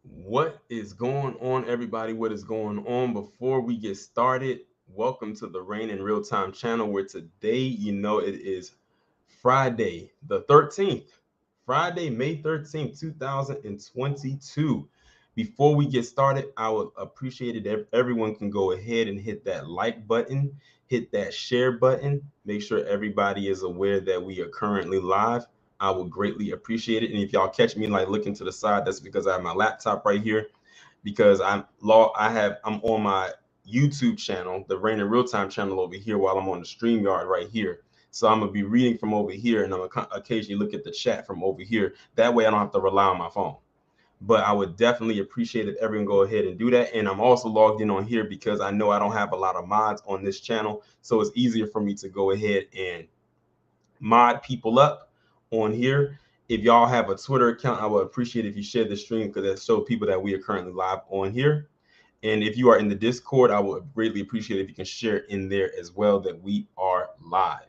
What is going on, everybody? What is going on? Before we get started, welcome to the Rain in Real Time channel, where today, it is Friday the 13th, Friday, May 13th, 2022. Before we get started, I would appreciate it if everyone can go ahead and hit that like button, hit that share button, make sure everybody is aware that we are currently live. I would greatly appreciate it. And if y'all catch me like looking to the side, that's because I have my laptop right here because I'm on my YouTube channel, the Rain in Real Time channel over here, while I'm on the StreamYard right here. So I'm gonna be reading from over here, and I'm gonna occasionally look at the chat from over here. That way, I don't have to rely on my phone. But I would definitely appreciate if everyone go ahead and do that. And I'm also logged in on here because I know I don't have a lot of mods on this channel, so it's easier for me to go ahead and mod people up on here. If y'all have a Twitter account, I would appreciate if you share the stream because that shows people that we are currently live on here. And if you are in the Discord, I would greatly appreciate if you can share in there as well that we are live.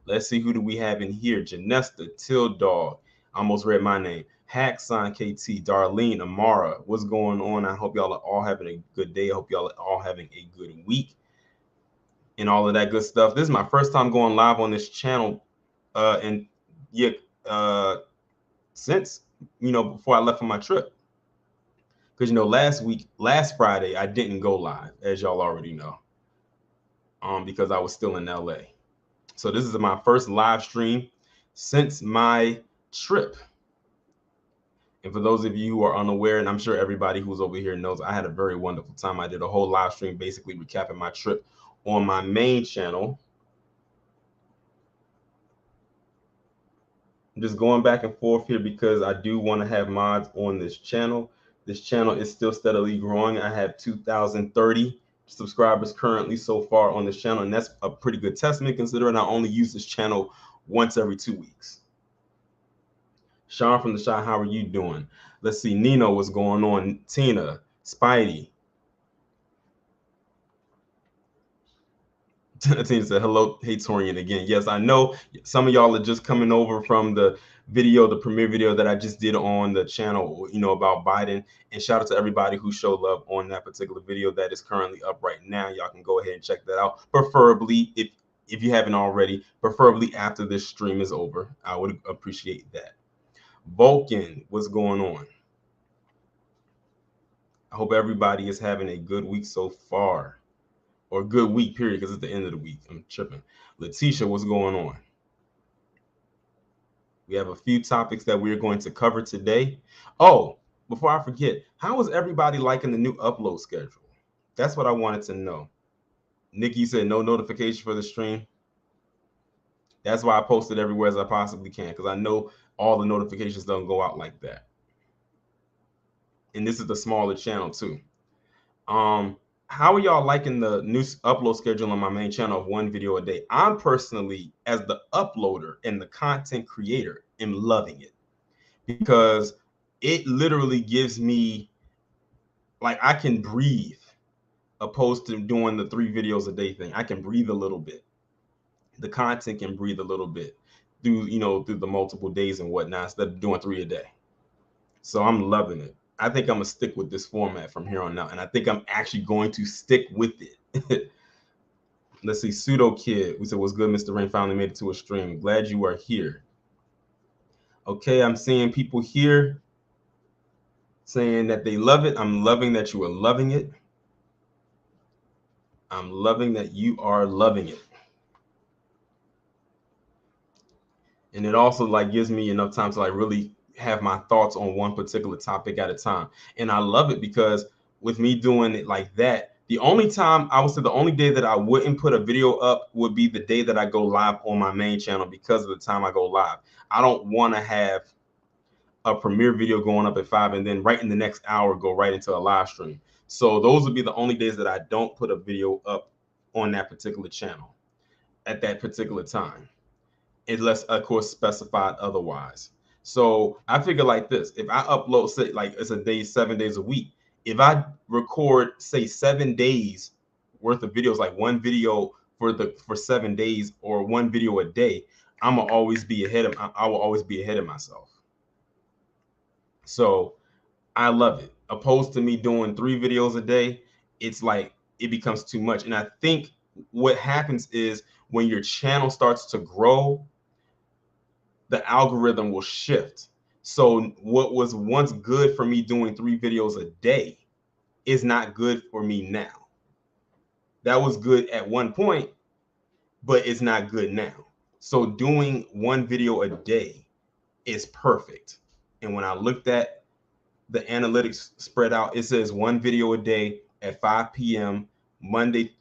Let's see, who do we have in here? Janesta, Till Dog, almost read my name. Hackson KT, Darlene, Amara. What's going on? I hope y'all are all having a good day. I hope y'all are all having a good week and all of that good stuff. This is my first time going live on this channel. And yeah, since before I left on my trip. Because last Friday, I didn't go live, as y'all already know, because I was still in LA. So this is my first live stream since my trip. And for those of you who are unaware, and I'm sure everybody who's over here knows, I had a very wonderful time. I did a whole live stream basically recapping my trip on my main channel. I'm just going back and forth here because I do want to have mods on this channel. This channel is still steadily growing. I have 2,030 subscribers currently so far on this channel, and that's a pretty good testament considering I only use this channel once every 2 weeks. Sean from the Shot, how are you doing? Let's see, Nino, what's going on? Tina, Spidey. Tina said, hello, Hatorian again. Yes, I know some of y'all are just coming over from the premiere video that I just did on the channel, about Biden. And shout out to everybody who showed love on that particular video that is currently up right now. Y'all can go ahead and check that out. Preferably, if you haven't already, preferably after this stream is over. I would appreciate that. Vulcan, what's going on? I hope everybody is having a good week so far. Or good week, period, because it's the end of the week. I'm tripping. Letitia, what's going on? We have a few topics that we're going to cover today. Oh, before I forget, how is everybody liking the new upload schedule? That's what I wanted to know. Nikki said no notification for the stream. That's why I posted everywhere as I possibly can, because I know all the notifications don't go out like that. And this is the smaller channel too. How are y'all liking the new upload schedule on my main channel of one video a day? I'm personally, as the uploader and the content creator, am loving it because it literally gives me, like, I can breathe opposed to doing the 3 videos a day thing. I can breathe a little bit. The content can breathe a little bit through the multiple days and whatnot instead of doing 3 a day. So I'm loving it. I think I'm gonna stick with this format from here on out, and I think I'm actually going to stick with it. Let's see, Pseudo Kid. We said, what's good, Mr. Rain? Finally made it to a stream. Glad you are here. Okay, I'm seeing people here saying that they love it. I'm loving that you are loving it. I'm loving that you are loving it. And it also like gives me enough time to like really have my thoughts on one particular topic at a time. And I love it because with me doing it like that, the only time I would say the only day that I wouldn't put a video up would be the day that I go live on my main channel because of the time I go live. I don't want to have a premiere video going up at 5 and then right in the next hour go right into a live stream. So those would be the only days that I don't put a video up on that particular channel at that particular time, unless of course specified otherwise. So I figure like this: if I upload, say like it's a day, 7 days a week, if I record say 7 days worth of videos, like one video for 7 days or one video a day, I will always be ahead of myself. So I love it. opposed to me doing 3 videos a day, it's like it becomes too much. And I think what happens is when your channel starts to grow, the algorithm will shift. So what was once good for me doing 3 videos a day is not good for me now. That was good at one point, but it's not good now. So doing 1 video a day is perfect. And when I looked at the analytics spread out, it says 1 video a day at 5 p.m. Monday,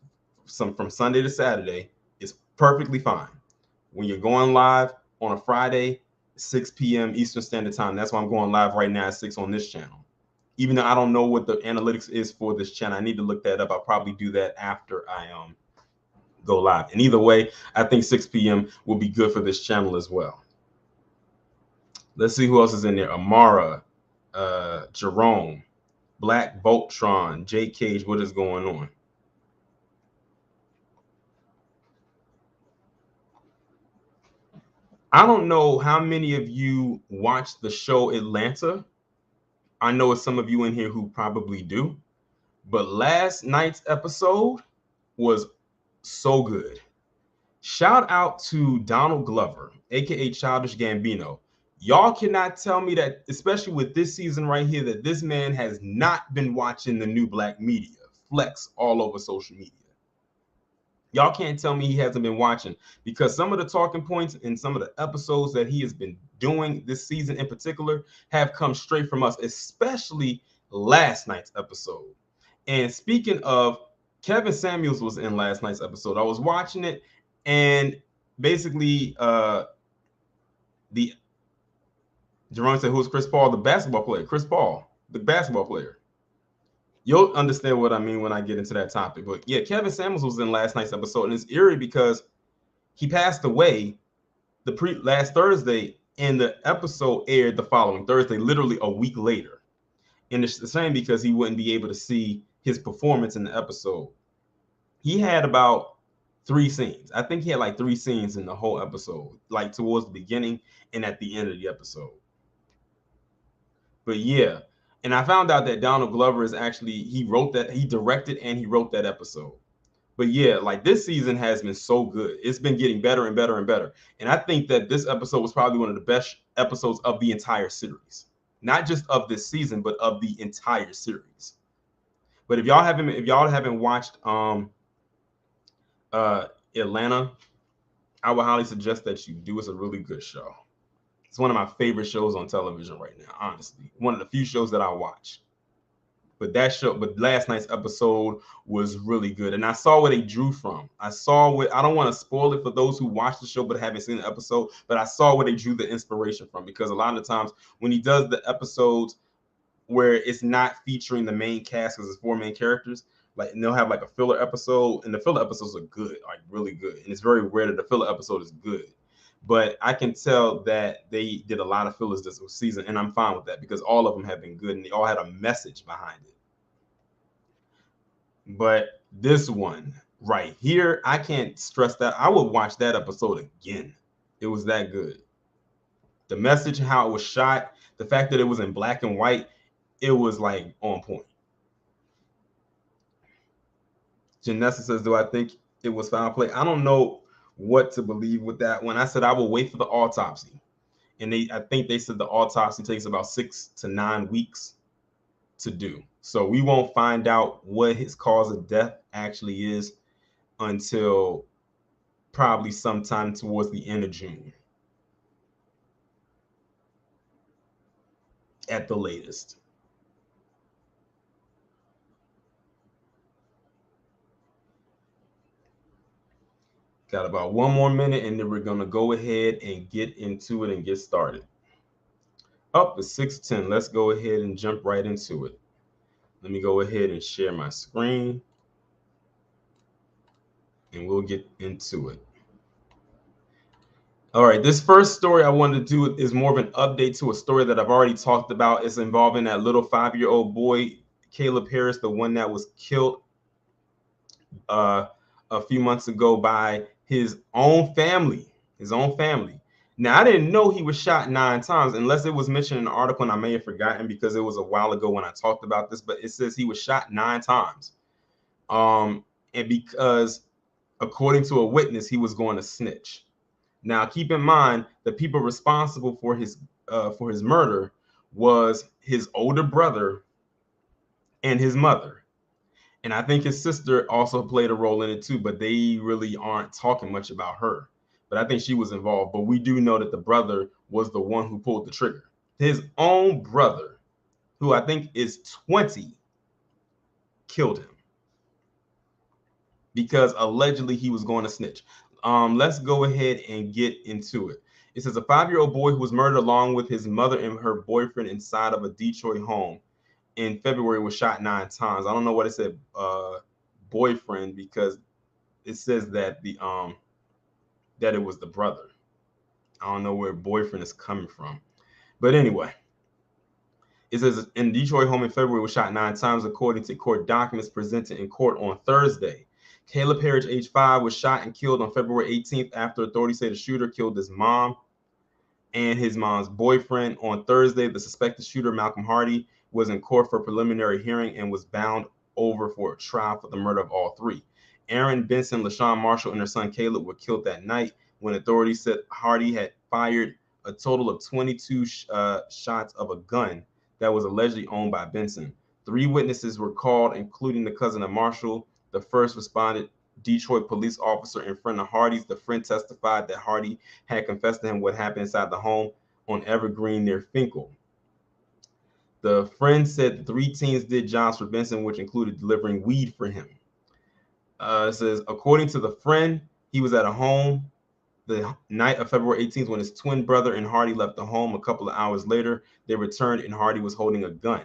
from Sunday to Saturday is perfectly fine. When you're going live on a Friday, 6 p.m. Eastern Standard Time, that's why I'm going live right now at 6 on this channel. Even though I don't know what the analytics is for this channel, I need to look that up. I'll probably do that after I go live. And either way, I think 6 p.m. will be good for this channel as well. Let's see who else is in there. Amara, Jerome, Black Voltron, J Cage. What is going on? I don't know how many of you watched the show Atlanta. I know it's some of you in here who probably do, but last night's episode was so good. Shout out to Donald Glover, aka Childish Gambino. Y'all cannot tell me that, especially with this season right here, that this man has not been watching the new black media flex all over social media. Y'all can't tell me he hasn't been watching, because some of the talking points in some of the episodes that he has been doing this season in particular have come straight from us, especially last night's episode. And speaking of, Kevin Samuels was in last night's episode. I was watching it, and basically the Jerome said, who's Chris Paul? The basketball player. Chris Paul, the basketball player. You'll understand what I mean when I get into that topic. But yeah, Kevin Samuels was in last night's episode, and it's eerie because he passed away last Thursday, and the episode aired the following Thursday, literally a week later. And it's the same because he wouldn't be able to see his performance in the episode. He had about 3 scenes. I think he had like 3 scenes in the whole episode, like towards the beginning and at the end of the episode. But yeah, and I found out that Donald Glover is actually, he directed and he wrote that episode. But yeah, like this season has been so good. It's been getting better and better and better. And I think that this episode was probably one of the best episodes of the entire series. Not just of this season, but of the entire series. But if y'all haven't watched Atlanta, I would highly suggest that you do. It's a really good show. It's one of my favorite shows on television right now, honestly. One of the few shows that I watch. But last night's episode was really good. And I saw where they drew from. I don't want to spoil it for those who watch the show but haven't seen the episode, but I saw where they drew the inspiration from, because a lot of the times when he does the episodes where it's not featuring the main cast, because it's 4 main characters, like, and they'll have like a filler episode, and the filler episodes are good, like really good. And it's very rare that the filler episode is good. But I can tell that they did a lot of fillers this season, and I'm fine with that because all of them have been good and they all had a message behind it. But this one right here, I can't stress that. I would watch that episode again. It was that good. The message, how it was shot, the fact that it was in black and white, it was like on point. Janessa says, do I think it was foul play? I don't know what to believe with that one. I said I will wait for the autopsy, and I think they said the autopsy takes about 6 to 9 weeks to do. So we won't find out what his cause of death actually is until probably sometime towards the end of June at the latest. Got about 1 more minute, and then we're going to go ahead and get into it and get started. Up to 6:10. Let's go ahead and jump right into it. Let me go ahead and share my screen, and we'll get into it. All right, this first story I wanted to do is more of an update to a story that I've already talked about. It's involving that little 5-year-old boy, Caleb Harris, the one that was killed a few months ago by his own family. Now, I didn't know he was shot 9 times, unless it was mentioned in the article, and I may have forgotten because it was a while ago when I talked about this, but it says he was shot 9 times. And because, according to a witness, he was going to snitch. Now, keep in mind, the people responsible for his murder was his older brother and his mother. And I think his sister also played a role in it too, but they really aren't talking much about her. But I think she was involved. But we do know that the brother was the one who pulled the trigger. His own brother, who I think is 20, killed him because allegedly he was going to snitch. Let's go ahead and get into it. It says a 5-year-old boy who was murdered along with his mother and her boyfriend inside of a Detroit home in February was shot 9 times. I don't know what it said, boyfriend, because it says that that it was the brother. I don't know where boyfriend is coming from, but anyway, it says in Detroit home in February was shot 9 times, according to court documents presented in court on Thursday. Caleb Parrish, age 5, was shot and killed on February 18th after authorities say the shooter killed his mom and his mom's boyfriend. On Thursday, the suspected shooter, Malcolm Hardy, was in court for a preliminary hearing and was bound over for a trial for the murder of all three. Aaron Benson, LaShawn Marshall, and her son Caleb were killed that night when authorities said Hardy had fired a total of 22 shots of a gun that was allegedly owned by Benson. 3 witnesses were called, including the cousin of Marshall, the first responded Detroit police officer in front of Hardy's. The friend testified that Hardy had confessed to him what happened inside the home on Evergreen near Finkel. The friend said the 3 teens did jobs for Benson, which included delivering weed for him. It says, according to the friend, he was at a home the night of February 18th when his twin brother and Hardy left the home. A couple of hours later, they returned and Hardy was holding a gun.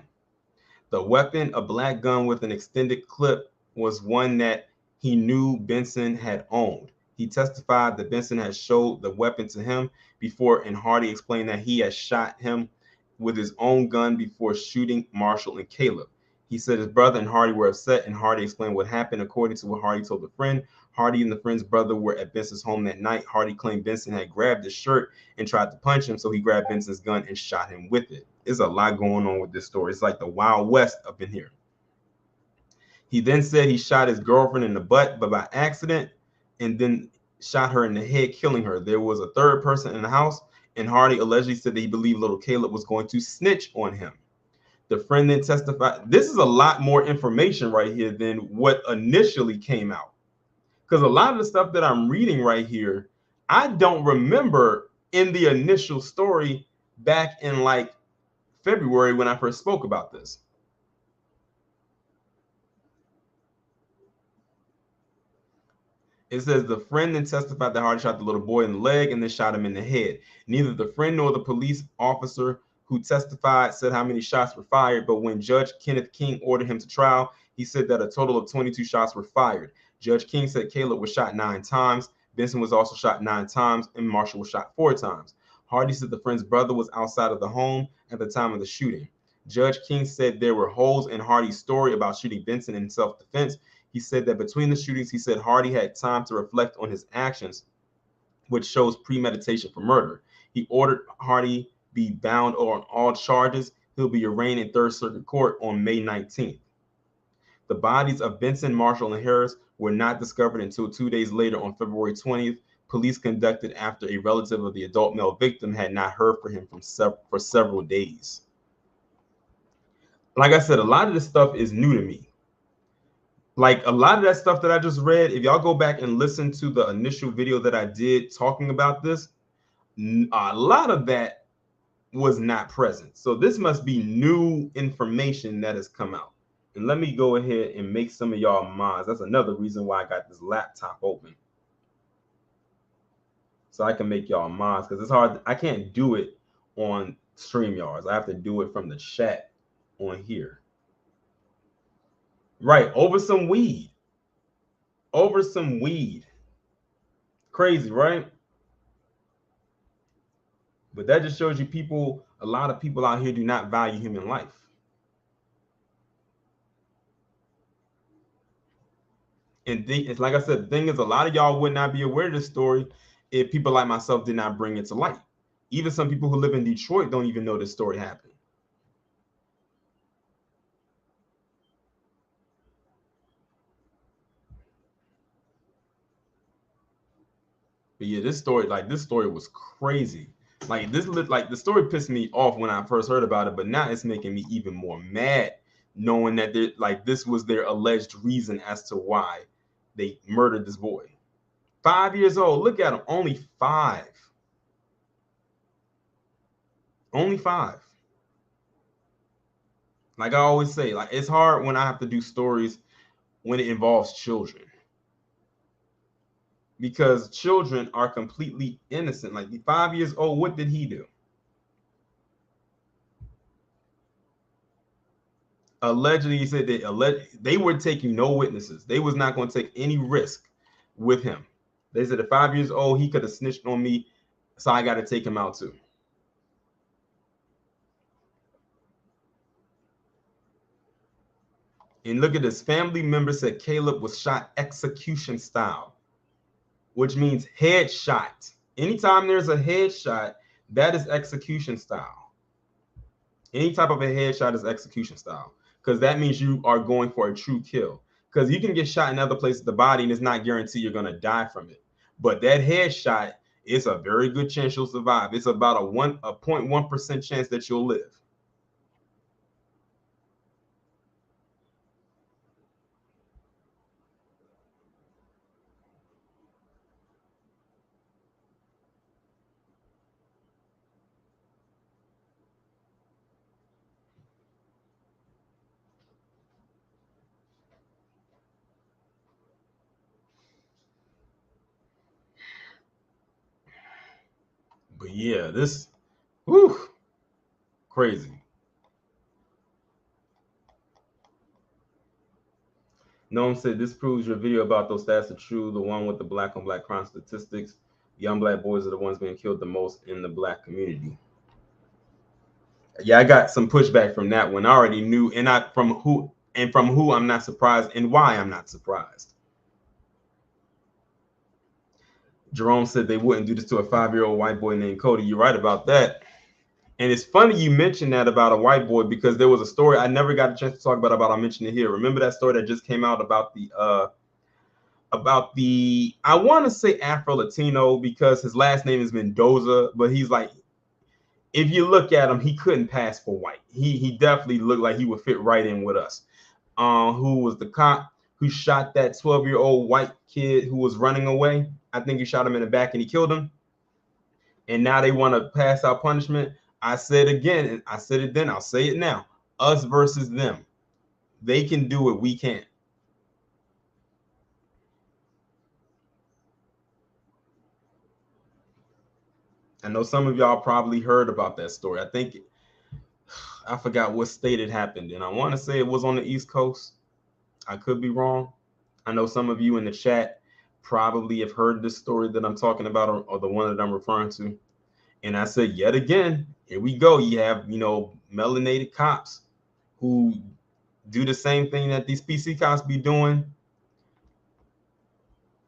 The weapon, a black gun with an extended clip, was one that he knew Benson had owned. He testified that Benson had showed the weapon to him before, and Hardy explained that he had shot him with his own gun before shooting Marshall and Caleb. He said his brother and Hardy were upset, and Hardy explained what happened. According to what Hardy told the friend, Hardy and the friend's brother were at Benson's home that night. Hardy claimed Benson had grabbed his shirt and tried to punch him, so he grabbed Benson's gun and shot him with it. There's a lot going on with this story. It's like the Wild West up in here. He then said he shot his girlfriend in the butt, but by accident, and then shot her in the head, killing her. There was a third person in the house, and Hardy allegedly said that he believed little Caleb was going to snitch on him. The friend then testified. This is a lot more information right here than what initially came out, because a lot of the stuff that I'm reading right here, I don't remember in the initial story back in like February when I first spoke about this. It says the friend then testified that Hardy shot the little boy in the leg and then shot him in the head. Neither the friend nor the police officer who testified said how many shots were fired, but when Judge Kenneth King ordered him to trial, he said that a total of 22 shots were fired. Judge King said Caleb was shot 9 times, Benson was also shot 9 times, and Marshall was shot 4 times. Hardy said the friend's brother was outside of the home at the time of the shooting. Judge King said there were holes in Hardy's story about shooting Benson in self-defense. He said that between the shootings, he said Hardy had time to reflect on his actions, which shows premeditation for murder. He ordered Hardy be bound on all charges. He'll be arraigned in Third Circuit Court on May 19th. The bodies of Benson, Marshall, and Harris were not discovered until 2 days later on February 20th. Police conducted after a relative of the adult male victim had not heard from him for several days. Like I said, a lot of this stuff is new to me. Like a lot of that stuff that I just read, if y'all go back and listen to the initial video that I did talking about this, a lot of that was not present. So this must be new information that has come out. And let me go ahead and make some of y'all mods. That's another reason why I got this laptop open, so I can make y'all mods, because it's hard. I can't do it on StreamYards. I have to do it from the chat on here. Right, over some weed. Over some weed. Crazy, right? But that just shows you people, a lot of people out here do not value human life. And it's like I said, the thing is, a lot of y'all would not be aware of this story if people like myself did not bring it to light. Even some people who live in Detroit don't even know this story happened. But yeah, this story was crazy. Like the story pissed me off when I first heard about it, but now it's making me even more mad knowing that this was their alleged reason as to why they murdered this boy. 5 years old. Look at him, only 5. Only 5. Like I always say, like it's hard when I have to do stories when it involves children. Because children are completely innocent. Like 5 years old, what did he do? Allegedly, he said they were taking no witnesses. They was not going to take any risk with him. They said at 5 years old, he could have snitched on me, so I got to take him out too. And look at this. Family member said Caleb was shot execution style, which means headshot. Anytime there's a headshot, that is execution style. Any type of a headshot is execution style, because that means you are going for a true kill. Because you can get shot in other places of the body and it's not guaranteed you're going to die from it. But that headshot is a very good chance you'll survive. It's about a 0.1% chance that you'll live. But yeah, this, whew, crazy. Noam said this proves your video about those stats are true. The one with the black on black crime statistics. Young black boys are the ones being killed the most in the black community. Yeah, I got some pushback from that one. I already knew, and from who I'm not surprised, and why I'm not surprised. Jerome said they wouldn't do this to a 5-year-old white boy named Cody. You're right about that. And it's funny you mentioned that about a white boy, because there was a story I never got a chance to talk about. I'll mention it here. Remember that story that just came out about the I want to say Afro Latino, because his last name is Mendoza, but he's like, if you look at him, he couldn't pass for white. He definitely looked like he would fit right in with us. Who was the cop who shot that 12-year-old white kid who was running away? I think he shot him in the back and he killed him. And now they want to pass out punishment. I said again, and I said it then, I'll say it now. Us versus them. They can do it, we can't. I know some of y'all probably heard about that story. I forgot what state it happened in. I want to say it was on the East Coast. I could be wrong. I know some of you in the chat probably have heard this story that I'm talking about, or the one that I'm referring to. And I said, yet again, here we go. You have, melanated cops who do the same thing that these PC cops be doing,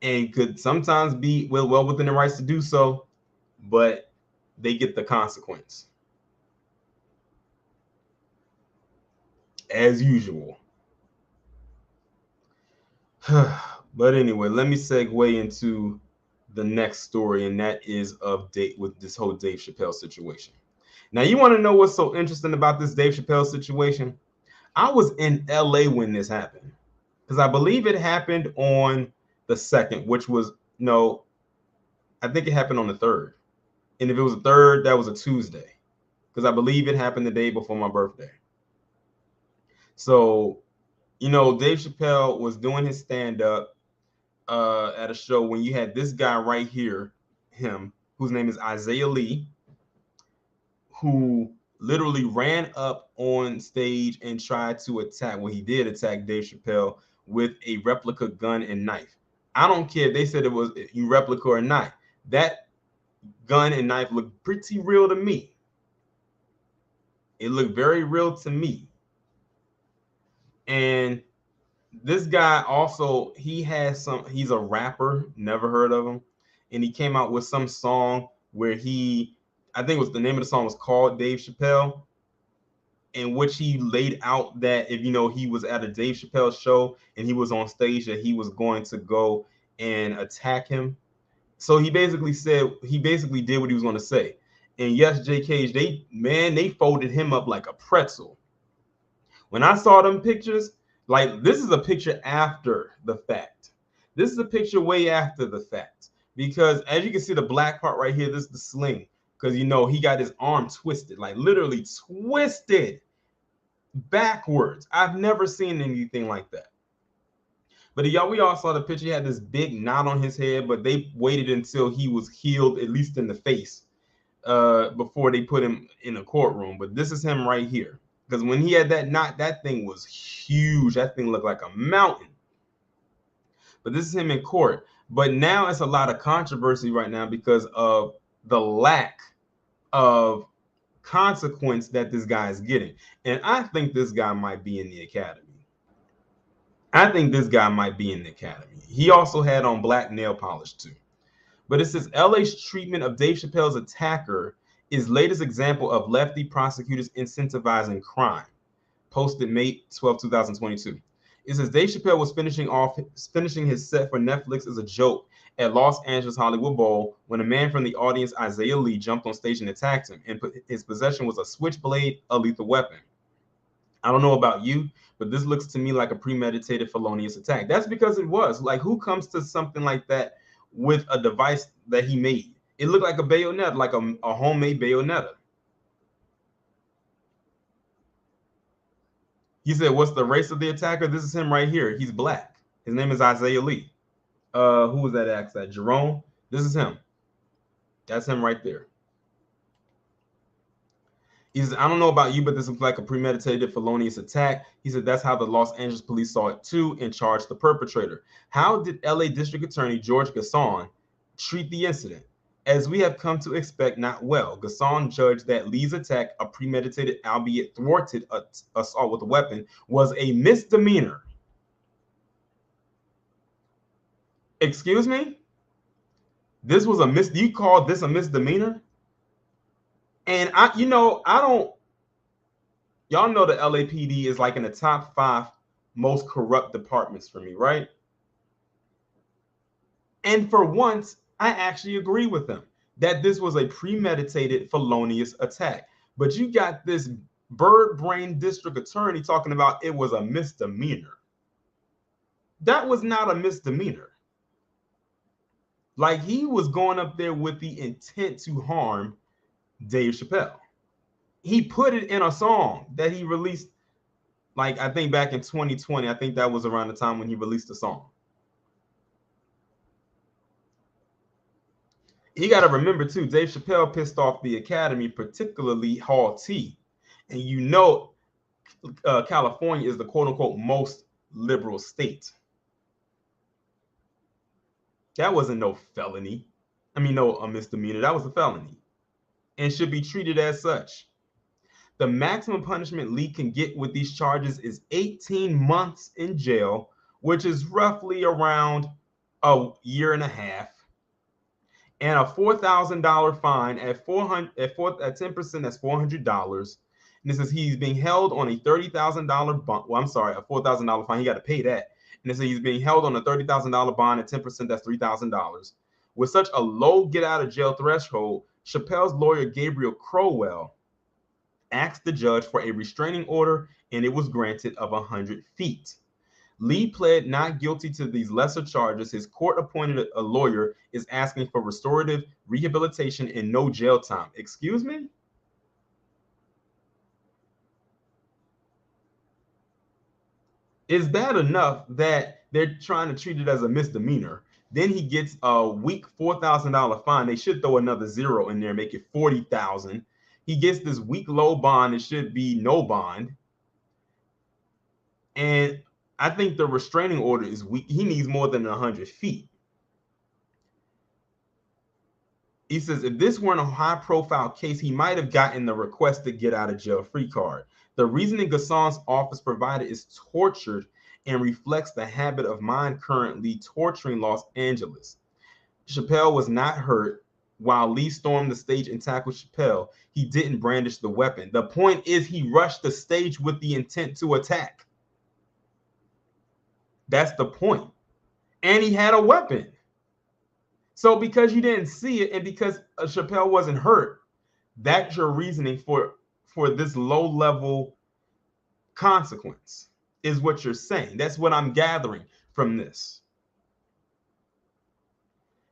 and could sometimes be well within their rights to do so, but they get the consequence. As usual. But anyway, let me segue into the next story, and that is with this whole Dave Chappelle situation. Now, you want to know what's so interesting about this Dave Chappelle situation? I was in LA when this happened, because I believe it happened on the 2nd, which was, no, I think it happened on the 3rd. And if it was the 3rd, that was a Tuesday, because I believe it happened the day before my birthday. So, Dave Chappelle was doing his stand-up at a show when you had this guy right here, whose name is Isaiah Lee, who literally ran up on stage and tried to attack Dave Chappelle with a replica gun and knife. I don't care if they said it was a replica or not. That gun and knife looked pretty real to me. It looked very real to me. And this guy also, he's a rapper, never heard of him. and he came out with some song where I think it was the name of the song was called Dave Chappelle, in which he laid out that if he was at a Dave Chappelle show and he was on stage, that he was going to go and attack him. So he basically did what he was going to say. And yes, J. Cage, they folded him up like a pretzel. When I saw them pictures, like, this is a picture after the fact. This is a picture way after the fact. Because as you can see, the black part right here, this is the sling. Because, he got his arm twisted, like literally twisted backwards. I've never seen anything like that. But we all saw the picture. He had this big knot on his head, but they waited until he was healed, at least in the face, before they put him in a courtroom. But this is him right here. Because when he had that knot, that thing was huge. That thing looked like a mountain. But this is him in court. But now it's a lot of controversy right now because of the lack of consequence that this guy is getting. And I think this guy might be in the academy. He also had on black nail polish too. But it says LA's treatment of Dave Chappelle's attacker is latest example of lefty prosecutors incentivizing crime. Posted May 12, 2022. It says Dave Chappelle was finishing his set for Netflix as a joke at Los Angeles Hollywood Bowl when a man from the audience, Isaiah Lee, jumped on stage and attacked him. And his possession was a switchblade, a lethal weapon. I don't know about you, but this looks to me like a premeditated felonious attack. That's because it was. Like, who comes to something like that with a device that he made? It looked like a bayonet, like a homemade bayonetta. He said, what's the race of the attacker? This is him right here. He's black. His name is Isaiah Lee. Who was that asked that? Jerome? This is him. That's him right there. He says, I don't know about you, but this looks like a premeditated felonious attack. He said that's how the Los Angeles police saw it too and charged the perpetrator. How did LA District Attorney George Gasson treat the incident? As we have come to expect, not well. Gasson judged that Lee's attack, a premeditated, albeit thwarted assault with a weapon, was a misdemeanor. Excuse me? This was you called this a misdemeanor? And y'all know the LAPD is like in the top 5 most corrupt departments for me, right? And for once, I actually agree with them that this was a premeditated felonious attack. But you got this bird brain district attorney talking about it was a misdemeanor. That was not a misdemeanor. Like, he was going up there with the intent to harm Dave Chappelle. He put it in a song that he released, like, I think back in 2020. I think that was around the time when he released the song. You got to remember too, Dave Chappelle pissed off the Academy, particularly Hall T. And California is the quote-unquote most liberal state. That wasn't no felony. I mean, a misdemeanor. That was a felony and should be treated as such. The maximum punishment Lee can get with these charges is 18 months in jail, which is roughly around a year and a half, and a $4,000 fine at 10%. That's $400. And it says he's being held on a $30,000 bond. Well, I'm sorry, a $4,000 fine. He got to pay that. And it says he's being held on a $30,000 bond at 10%. That's $3,000. With such a low get out of jail threshold, Chappelle's lawyer Gabriel Crowell asked the judge for a restraining order, and it was granted of 100 feet. Lee pled not guilty to these lesser charges. His court-appointed a lawyer is asking for restorative rehabilitation and no jail time. Excuse me? Is that enough that they're trying to treat it as a misdemeanor? Then he gets a weak $4,000 fine. They should throw another zero in there, make it $40,000. He gets this weak low bond. It should be no bond. And I think the restraining order is weak. He needs more than 100 feet. He says if this weren't a high-profile case, he might have gotten the requested get-out-of-jail-free card. The reasoning Gasson's office provided is tortured and reflects the habit of mind currently torturing Los Angeles. Chappelle was not hurt. While Lee stormed the stage and tackled Chappelle, he didn't brandish the weapon. The point is he rushed the stage with the intent to attack. That's the point. And he had a weapon. So because you didn't see it and because Chappelle wasn't hurt, that's your reasoning for this low level consequence is what you're saying. That's what I'm gathering from this.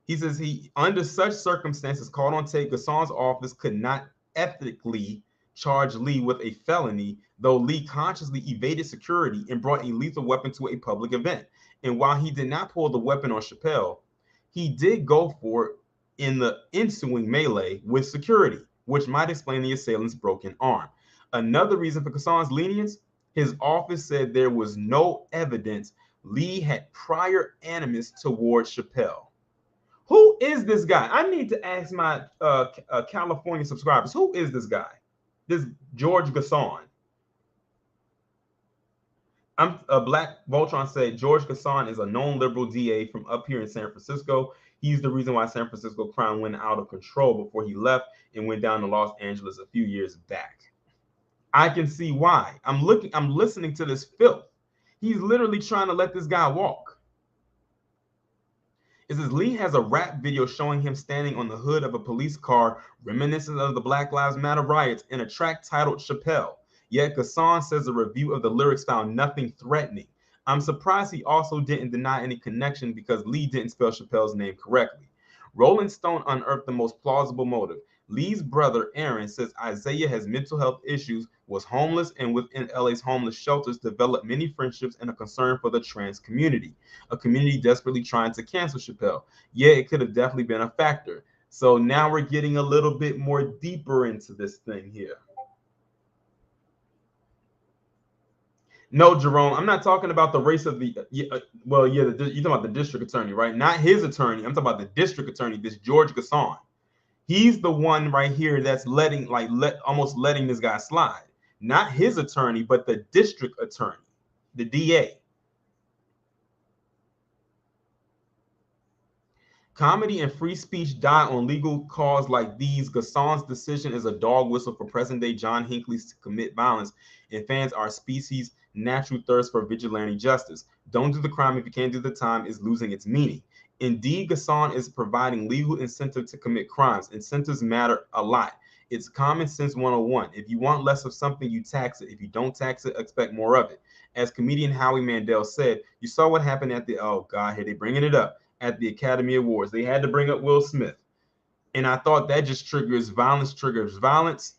He says he, under such circumstances, called on tape, Gasson's office could not ethically charge Lee with a felony, though Lee consciously evaded security and brought a lethal weapon to a public event. And while he did not pull the weapon on Chappelle, he did go for it in the ensuing melee with security, which might explain the assailant's broken arm. Another reason for Gasson's lenience, his office said there was no evidence Lee had prior animus toward Chappelle. Who is this guy? I need to ask my California subscribers. Who is this guy? This George Gasson. I'm a Black Voltron said George Gasson is a known liberal DA from up here in San Francisco. He's the reason why San Francisco crime went out of control before he left and went down to Los Angeles a few years back. I can see why. I'm listening to this filth. He's literally trying to let this guy walk. It says Lee has a rap video showing him standing on the hood of a police car reminiscent of the Black Lives Matter riots in a track titled Chappelle. Yet Gasson says a review of the lyrics found nothing threatening. I'm surprised he also didn't deny any connection because Lee didn't spell Chappelle's name correctly. Rolling Stone unearthed the most plausible motive. Lee's brother, Aaron, says Isaiah has mental health issues, was homeless, and within LA's homeless shelters developed many friendships and a concern for the trans community, a community desperately trying to cancel Chappelle. Yeah, it could have definitely been a factor. So now we're getting a little bit more deeper into this thing here. No, Jerome, I'm not talking about the race of the, you're talking about the district attorney, right? Not his attorney. I'm talking about the district attorney, this George Gasson. He's the one right here that's almost letting this guy slide. Not his attorney, but the district attorney, the DA. Comedy and free speech die on legal cause like these. Gasson's decision is a dog whistle for present-day John Hinckley's to commit violence and fans our species' natural thirst for vigilante justice. Don't do the crime if you can't do the time is losing its meaning. Indeed, Gasson is providing legal incentive to commit crimes. Incentives matter a lot. It's common sense 101. If you want less of something, you tax it. If you don't tax it, expect more of it. As comedian Howie Mandel said, you saw what happened at the, oh God, here they bringing it up, at the Academy Awards. They had to bring up Will Smith. And I thought that just triggers violence.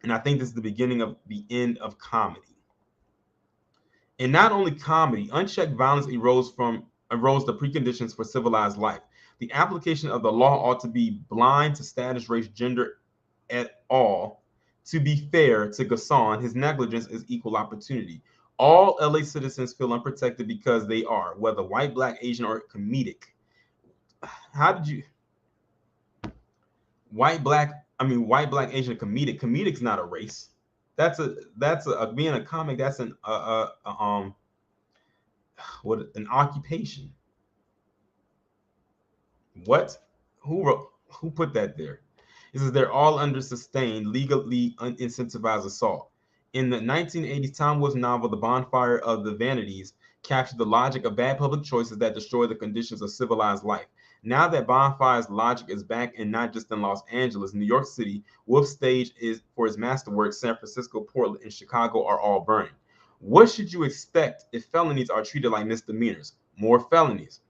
And I think this is the beginning of the end of comedy. And not only comedy, unchecked violence erodes the preconditions for civilized life. The application of the law ought to be blind to status, race, gender at all. To be fair to Gasson, his negligence is equal opportunity. All LA citizens feel unprotected because they are, whether white, Black, Asian, or comedic. How did you... White, Black, Asian, comedic. Comedic's not a race. That's being a comic, that's an occupation. What? Who put that there? It says they're all under sustained, legally incentivized assault. In the 1980s Tom Wolfe novel, The Bonfire of the Vanities, captured the logic of bad public choices that destroy the conditions of civilized life. Now that Bonfire's logic is back, and not just in Los Angeles, New York City, Wolf's stage is for his masterwork. San Francisco, Portland, and Chicago are all burning. What should you expect if felonies are treated like misdemeanors? More felonies.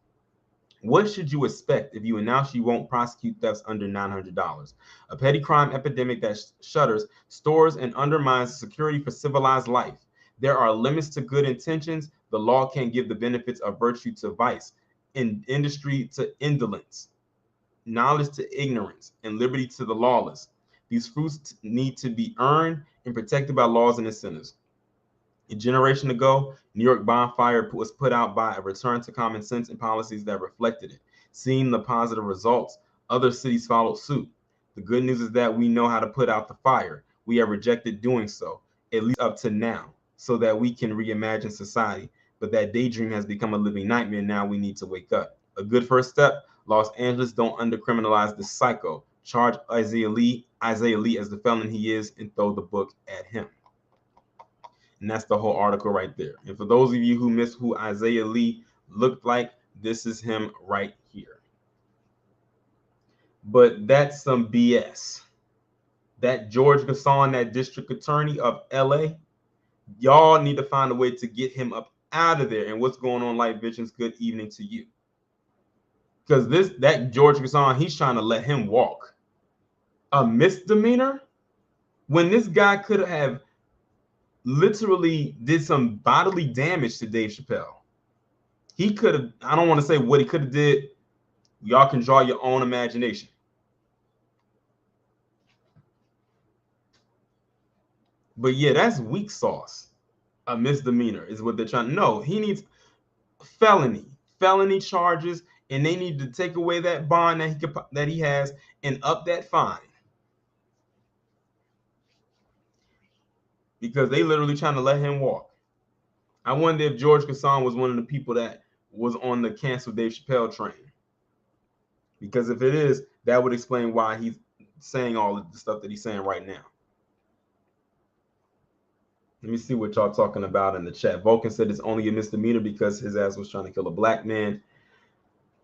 What should you expect if you announce you won't prosecute thefts under $900? A petty crime epidemic that shutters stores and undermines security for civilized life. There are limits to good intentions. The law can't give the benefits of virtue to vice, in industry to indolence, knowledge to ignorance, and liberty to the lawless. These fruits need to be earned and protected by laws and incentives. A generation ago, New York Bonfire was put out by a return to common sense and policies that reflected it. Seeing the positive results, other cities followed suit. The good news is that we know how to put out the fire. We have rejected doing so, at least up to now, so that we can reimagine society. But that daydream has become a living nightmare. Now we need to wake up. A good first step. Los Angeles, don't undercriminalize the psycho. Charge Isaiah Lee as the felon he is and throw the book at him. And that's the whole article right there. And for those of you who missed who Isaiah Lee looked like, this is him right here. But that's some BS. That George Gasson, that district attorney of LA, y'all need to find a way to get him up out of there. And what's going on, Light Visions? Good evening to you. Because that George Gasson, he's trying to let him walk. A misdemeanor? When this guy could have literally did some bodily damage to Dave Chappelle. He could have, I don't want to say what he could have did. Y'all can draw your own imagination. But yeah, that's weak sauce. A misdemeanor is what they're trying. No, he needs felony charges, and they need to take away that bond that he has and up that fine. Because they literally trying to let him walk. I wonder if George Gasson was one of the people that was on the cancel Dave Chappelle train. Because if it is, that would explain why he's saying all of the stuff that he's saying right now. Let me see what y'all talking about in the chat. Vulcan said it's only a misdemeanor because his ass was trying to kill a black man.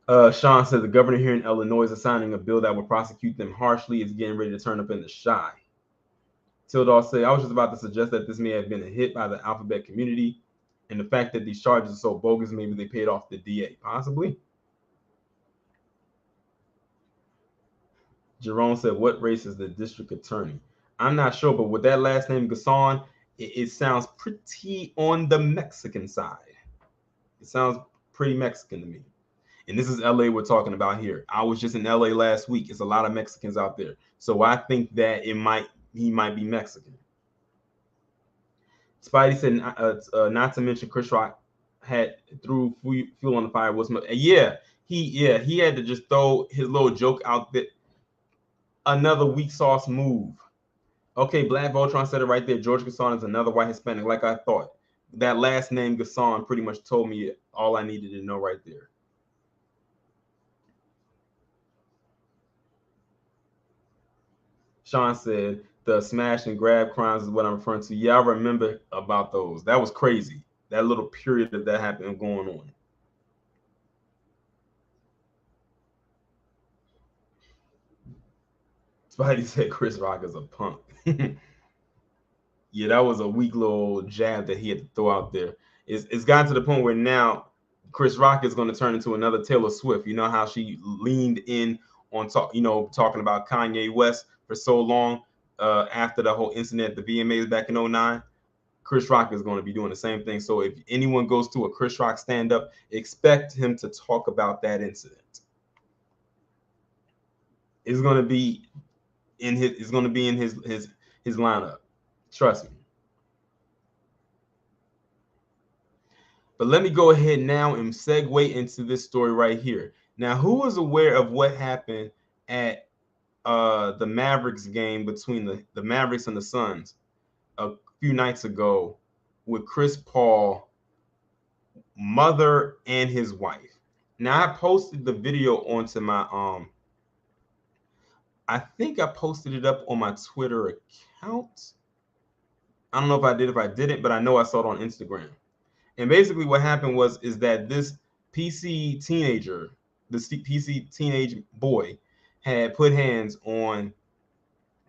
Sean said the governor here in Illinois is signing a bill that will prosecute them harshly. It's getting ready to turn up in the shy. Tildall said, I was just about to suggest that this may have been a hit by the alphabet community. And the fact that these charges are so bogus, maybe they paid off the DA. Possibly. Jerome said, what race is the district attorney? I'm not sure, but with that last name, Gasson, it sounds pretty on the Mexican side. It sounds pretty Mexican to me. And this is LA we're talking about here. I was just in LA last week. It's a lot of Mexicans out there. So I think that he might be Mexican. Spidey said, not to mention Chris Rock had threw fuel on the fire. He had to just throw his little joke out there. Another weak sauce move. Okay, Black Voltron said it right there. George Gasson is another white Hispanic, like I thought. That last name, Gasson, pretty much told me all I needed to know right there. Sean said, the smash and grab crimes is what I'm referring to. Yeah, I remember about those. That was crazy. That little period that happened going on. Spidey said Chris Rock is a punk. Yeah, that was a weak little jab that he had to throw out there. It's gotten to the point where now Chris Rock is going to turn into another Taylor Swift. You know how she leaned in on talking about Kanye West for so long after the whole incident at the VMAs back in 2009. Chris Rock is going to be doing the same thing. So if anyone goes to a Chris Rock stand-up, expect him to talk about that incident. It's going to be in his lineup. Trust me. But let me go ahead now and segue into this story right here. Now, who was aware of what happened at the Mavericks game between the Mavericks and the Suns a few nights ago with Chris Paul, mother, and his wife? Now, I posted the video onto my I think I posted it up on my Twitter account. I don't know if I did, if I didn't, but I know I saw it on Instagram. And basically what happened is that this PC teenager, this PC teenage boy, had put hands on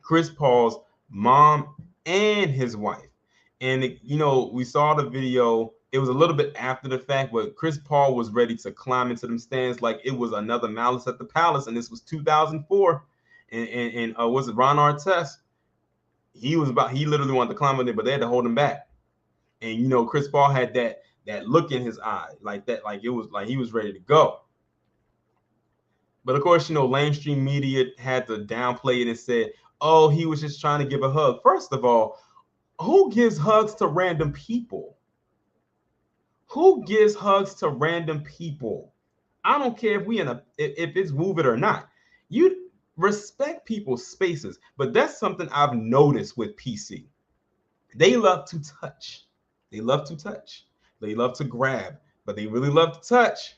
Chris Paul's mom and his wife. And we saw the video. It was a little bit after the fact, but Chris Paul was ready to climb into them stands like it was another Malice at the Palace, and this was 2004. And was it Ron Artest? He literally wanted to climb in there, but they had to hold him back. And Chris Paul had that look in his eye, like that, like it was like he was ready to go. But of course, mainstream media had to downplay it and said, oh, he was just trying to give a hug. First of all, who gives hugs to random people? Who gives hugs to random people? I don't care if it's Move It or not. You respect people's spaces, but that's something I've noticed with PC. They love to touch. They love to touch. They love to grab, but they really love to touch.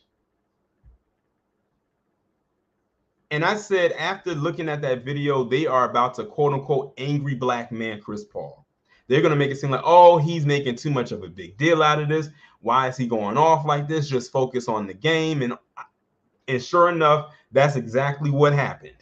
And I said, after looking at that video, they are about to quote unquote angry black man Chris Paul. They're going to make it seem like, oh, he's making too much of a big deal out of this. Why is he going off like this? Just focus on the game. And sure enough, that's exactly what happened.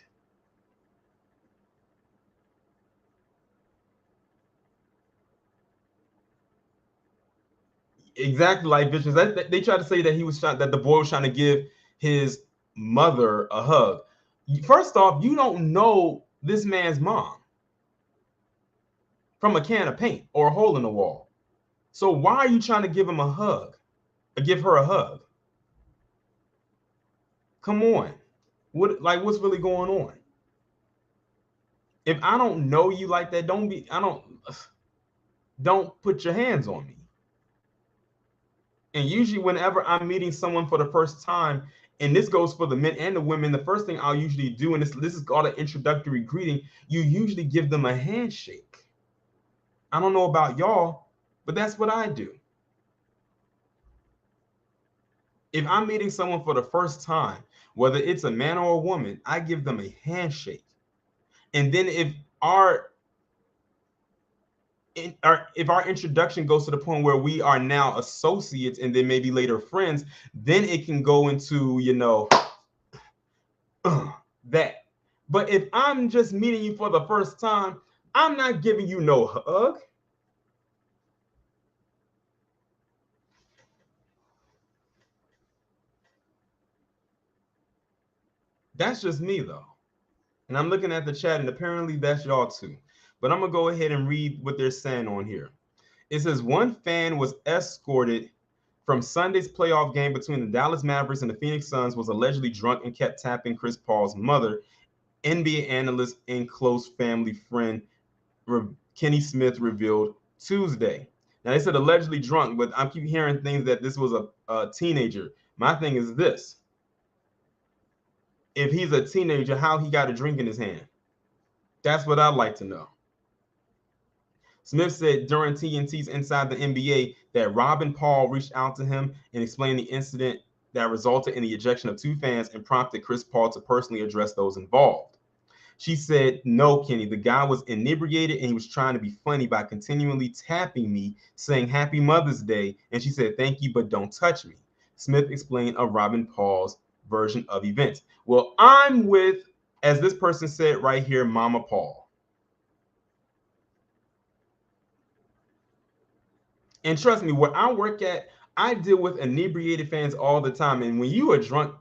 Exactly like Vicious. They tried to say that he was that the boy was trying to give his mother a hug. First off, you don't know this man's mom from a can of paint or a hole in the wall. So why are you trying to give him a hug? Or give her a hug? Come on. What's really going on? If I don't know you like that, don't put your hands on me. And usually whenever I'm meeting someone for the first time, and this goes for the men and the women, the first thing I'll usually do, and this is called an introductory greeting, you usually give them a handshake. I don't know about y'all, but that's what I do. If I'm meeting someone for the first time, whether it's a man or a woman, I give them a handshake. And then if our introduction goes to the point where we are now associates and then maybe later friends, then it can go into, that. But if I'm just meeting you for the first time, I'm not giving you no hug. That's just me, though. And I'm looking at the chat, and apparently that's y'all too. But I'm going to go ahead and read what they're saying on here. It says one fan was escorted from Sunday's playoff game between the Dallas Mavericks and the Phoenix Suns, was allegedly drunk and kept tapping Chris Paul's mother. NBA analyst and close family friend Kenny Smith revealed Tuesday. Now, they said allegedly drunk, but I keep hearing things that this was a teenager. My thing is this. If he's a teenager, how he got a drink in his hand? That's what I'd like to know. Smith said during TNT's Inside the NBA that Robin Paul reached out to him and explained the incident that resulted in the ejection of two fans and prompted Chris Paul to personally address those involved. She said, no, Kenny, the guy was inebriated and he was trying to be funny by continually tapping me, saying Happy Mother's Day. And she said, thank you, but don't touch me. Smith explained of Robin Paul's version of events. Well, I'm with, as this person said right here, Mama Paul. And trust me, where I work at, I deal with inebriated fans all the time. And when you are drunk,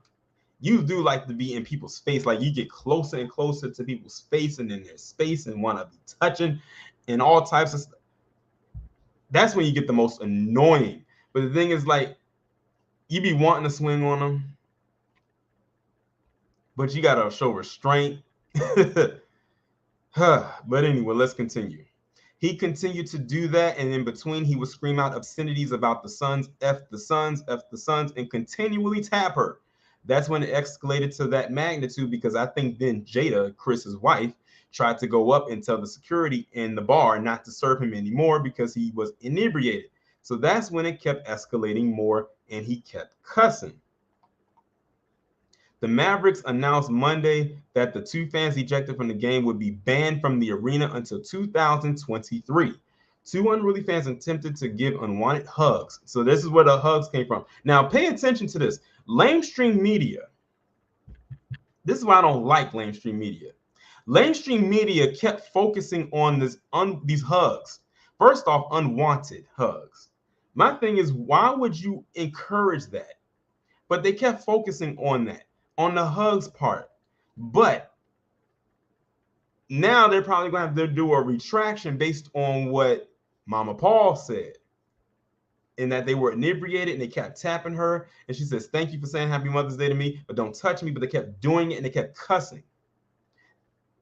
you do like to be in people's face. Like you get closer and closer to people's face and in their space and want to be touching and all types of stuff. That's when you get the most annoying. But the thing is, like, you be wanting to swing on them, but you got to show restraint. But anyway, let's continue. He continued to do that, and in between, he would scream out obscenities about the Suns, F the Suns, F the Suns, and continually tap her. That's when it escalated to that magnitude, because I think then Jada, Chris's wife, tried to go up and tell the security in the bar not to serve him anymore because he was inebriated. So that's when it kept escalating more, and he kept cussing. The Mavericks announced Monday that the two fans ejected from the game would be banned from the arena until 2023. Two unruly fans attempted to give unwanted hugs. So this is where the hugs came from. Now, pay attention to this. Lamestream media. This is why I don't like lamestream media. Lamestream media kept focusing on these hugs. First off, unwanted hugs. My thing is, why would you encourage that? But they kept focusing on that, on the hugs part. But now they're probably going to have to do a retraction based on what Mama Paul said, in that they were inebriated and they kept tapping her. And she says, thank you for saying Happy Mother's Day to me, but don't touch me. But they kept doing it and they kept cussing.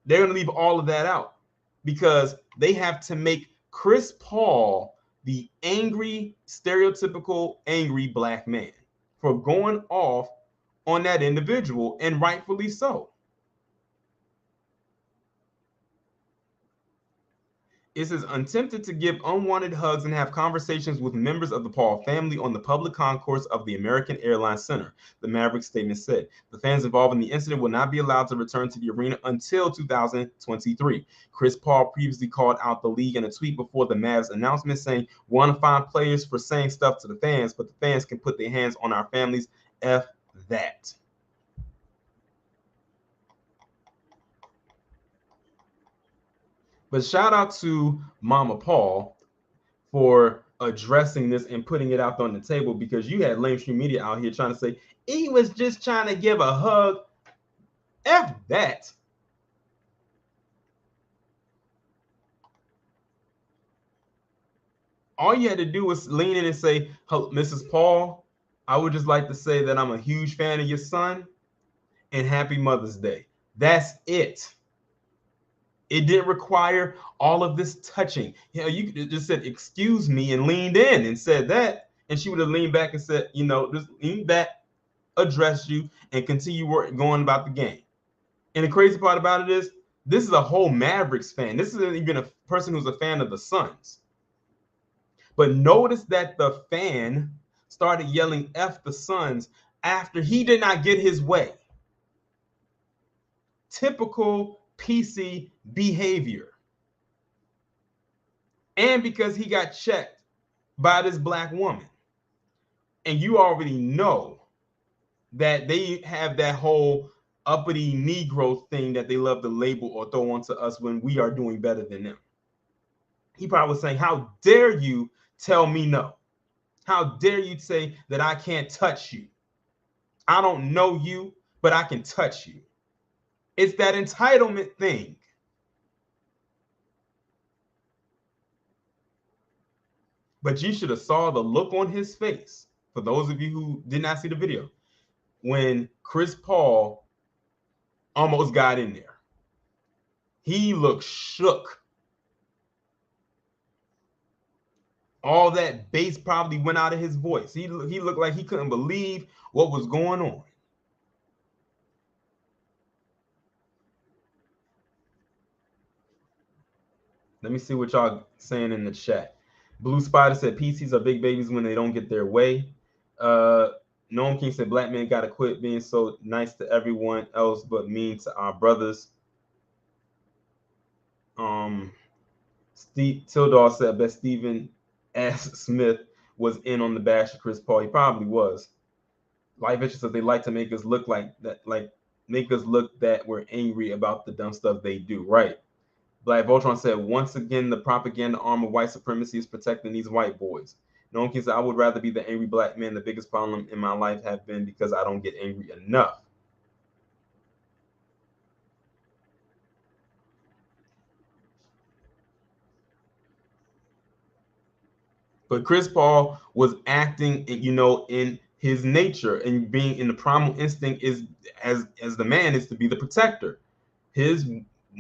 They're going to leave all of that out because they have to make Chris Paul the angry, stereotypical angry black man for going off on that individual, and rightfully so. It says, attempted to give unwanted hugs and have conversations with members of the Paul family on the public concourse of the American Airlines Center, the Mavericks statement said. The fans involved in the incident will not be allowed to return to the arena until 2023. Chris Paul previously called out the league in a tweet before the Mavs announcement, saying, "We want to find players for saying stuff to the fans, but the fans can put their hands on our families. F that." But shout out to Mama Paul for addressing this and putting it out on the table, because you had lamestream media out here trying to say he was just trying to give a hug. F that. All you had to do was lean in and say, "Mrs. Paul, I would just like to say that I'm a huge fan of your son and happy Mother's Day." That's it. It didn't require all of this touching. You know, you could have just said, "Excuse me," and leaned in and said that, and she would have leaned back and said, you know, just lean back, address you, and continue going about the game. And the crazy part about it is, this is a whole Mavericks fan. This isn't even a person who's a fan of the Suns. But notice that the fan started yelling F the Suns after he did not get his way. Typical PC behavior. And because he got checked by this black woman. And you already know that they have that whole uppity Negro thing that they love to label or throw onto us when we are doing better than them. He probably was saying, "How dare you tell me no? How dare you say that I can't touch you? I don't know you, but I can touch you." It's that entitlement thing. But you should have saw the look on his face, for those of you who did not see the video, when Chris Paul almost got in there. He looked shook. All that bass probably went out of his voice. He looked like he couldn't believe what was going on. Let me see what y'all saying in the chat. Blue Spider said PCs are big babies when they don't get their way. Noam King said black men gotta quit being so nice to everyone else but mean to our brothers. Steve Tildar said, "I bet Stephen S. Smith was in on the bash of Chris Paul." He probably was. Life Interest says they like to make us look like that, make us look that we're angry about the dumb stuff they do. Right. Black Voltron said, "Once again, the propaganda arm of white supremacy is protecting these white boys." No one can say, "I would rather be the angry black man. The biggest problem in my life have been because I don't get angry enough." But Chris Paul was acting, you know, in his nature, and being in the primal instinct is as the man is to be the protector. His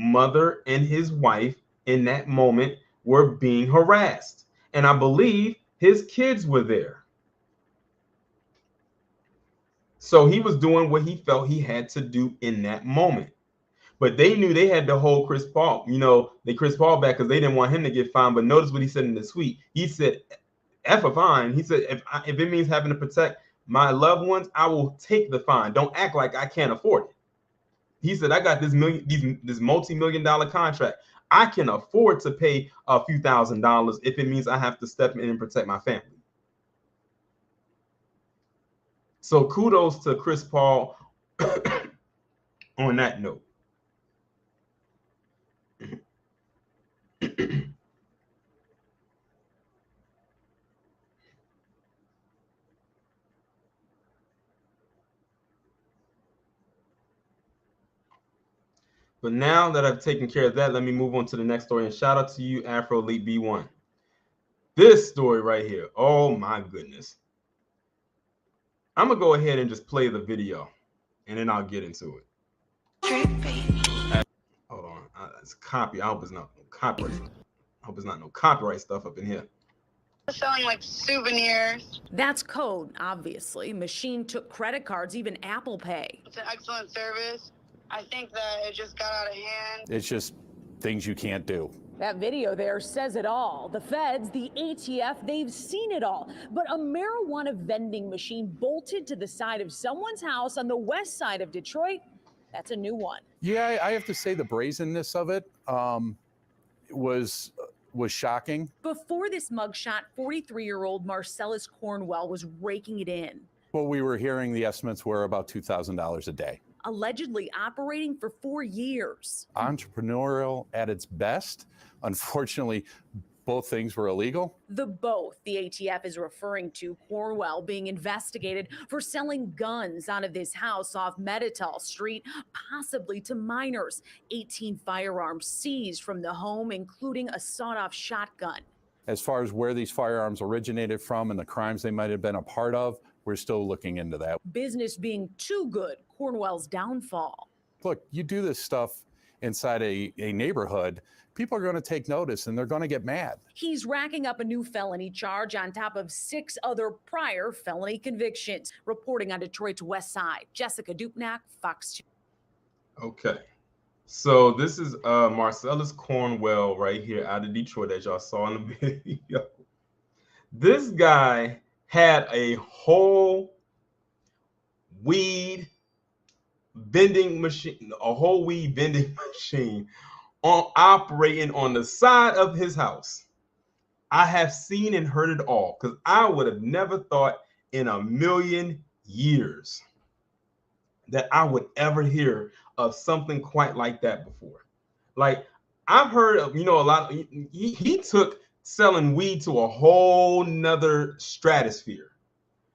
mother and his wife in that moment were being harassed, and I believe his kids were there. So he was doing what he felt he had to do in that moment. But they knew they had to hold Chris Paul, you know, Chris Paul back, because they didn't want him to get fined. But notice what he said in the tweet. He said, "F a fine." He said, if it means having to protect my loved ones, I will take the fine. Don't act like I can't afford it. He said, "I got this multi-million-dollar contract. I can afford to pay a few $1,000s if it means I have to step in and protect my family." So kudos to Chris Paul on that note. But now that I've taken care of that, let me move on to the next story. And shout out to you, Afro Elite B1. This story right here. Oh my goodness. I'm gonna go ahead and just play the video, and then I'll get into it. Hold on, it's copy. I hope it's not no copyright. I hope it's not no copyright stuff up in here. Selling like souvenirs. That's code, obviously. Machine took credit cards, even Apple Pay. It's an excellent service. I think that it just got out of hand. It's just things you can't do. That video there says it all. The feds, the ATF, they've seen it all. But a marijuana vending machine bolted to the side of someone's house on the west side of Detroit, that's a new one. Yeah, I have to say the brazenness of it was shocking. Before this mugshot, 43-year-old Marcellus Cornwell was raking it in. What we were hearing, the estimates were about $2,000 a day. Allegedly operating for 4 years. Entrepreneurial at its best. Unfortunately, both things were illegal. The ATF is referring to Cornwell being investigated for selling guns out of this house off Medital Street, possibly to minors. 18 firearms seized from the home, including a sawed-off shotgun. As far as where these firearms originated from and the crimes they might have been a part of, we're still looking into that. Business being too good, Cornwell's downfall. Look, you do this stuff inside a neighborhood, people are going to take notice and they're going to get mad. He's racking up a new felony charge on top of 6 other prior felony convictions. Reporting on Detroit's West Side, Jessica Dupnack, Fox 2. Okay. So this is Marcellus Cornwell right here out of Detroit, as y'all saw in the video. This guy had a whole weed vending machine, operating on the side of his house. I have seen and heard it all, because I would have never thought in a million years that I would ever hear of something quite like that before. Like, I've heard of, a lot of, he took selling weed to a whole nother stratosphere.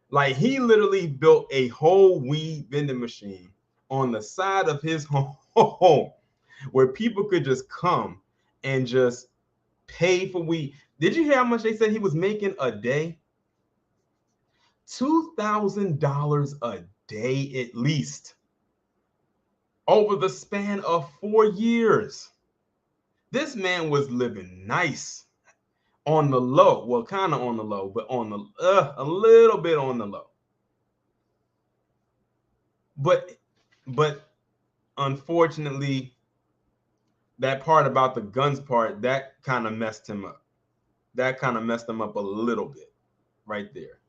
Like, he literally built a whole weed vending machine on the side of his home where people could just come and just pay for weed. Did you hear how much they said he was making a day? $2,000 a day at least, over the span of 4 years. This man was living nice on the low. Well, kind of on the low, but on the a little bit on the low. But unfortunately, that part about the guns part, that kind of messed him up. That kind of messed him up a little bit right there.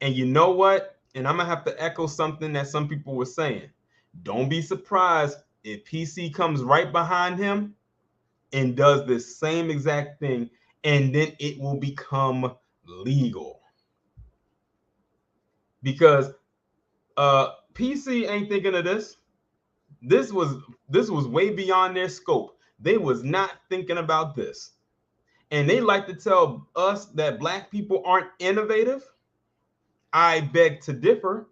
And you know what? And I'm going to have to echo something that some people were saying. Don't be surprised if PC comes right behind him and does this same exact thing, and then it will become legal. Because PC ain't thinking of this. This was way beyond their scope. They was not thinking about this. And they like to tell us that black people aren't innovative. I beg to differ.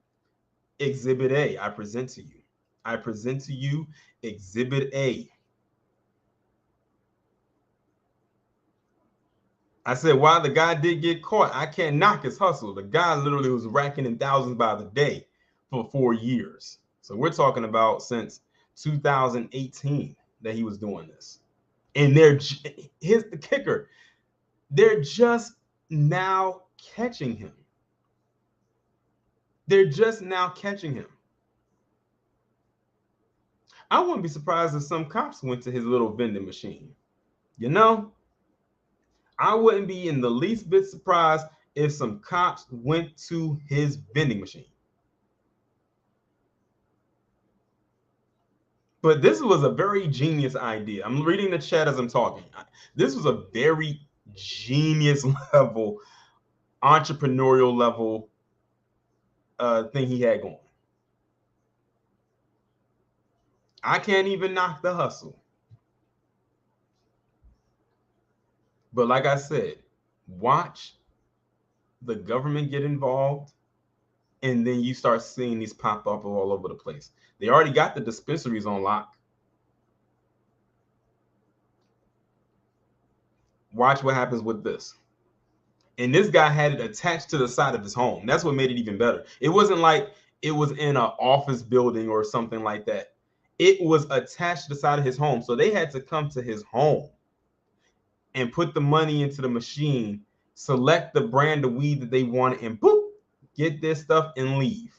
Exhibit A, I present to you. I present to you Exhibit A. I said, while the guy did get caught, I can't knock his hustle. The guy literally was racking in thousands by the day for 4 years. So we're talking about since 2018 that he was doing this. And here's the kicker. They're just now catching him. They're just now catching him. I wouldn't be surprised if some cops went to his little vending machine. I wouldn't be in the least bit surprised if some cops went to his vending machine. But this was a very genius idea. I'm reading the chat as I'm talking. This was a very genius level, entrepreneurial level thing he had going. I can't even knock the hustle. But like I said, watch the government get involved, and then you start seeing these pop up all over the place. They already got the dispensaries on lock. Watch what happens with this. And this guy had it attached to the side of his home. That's what made it even better. It wasn't like it was in an office building or something like that. It was attached to the side of his home. So they had to come to his home and put the money into the machine, select the brand of weed that they wanted, and boop, get their stuff and leave.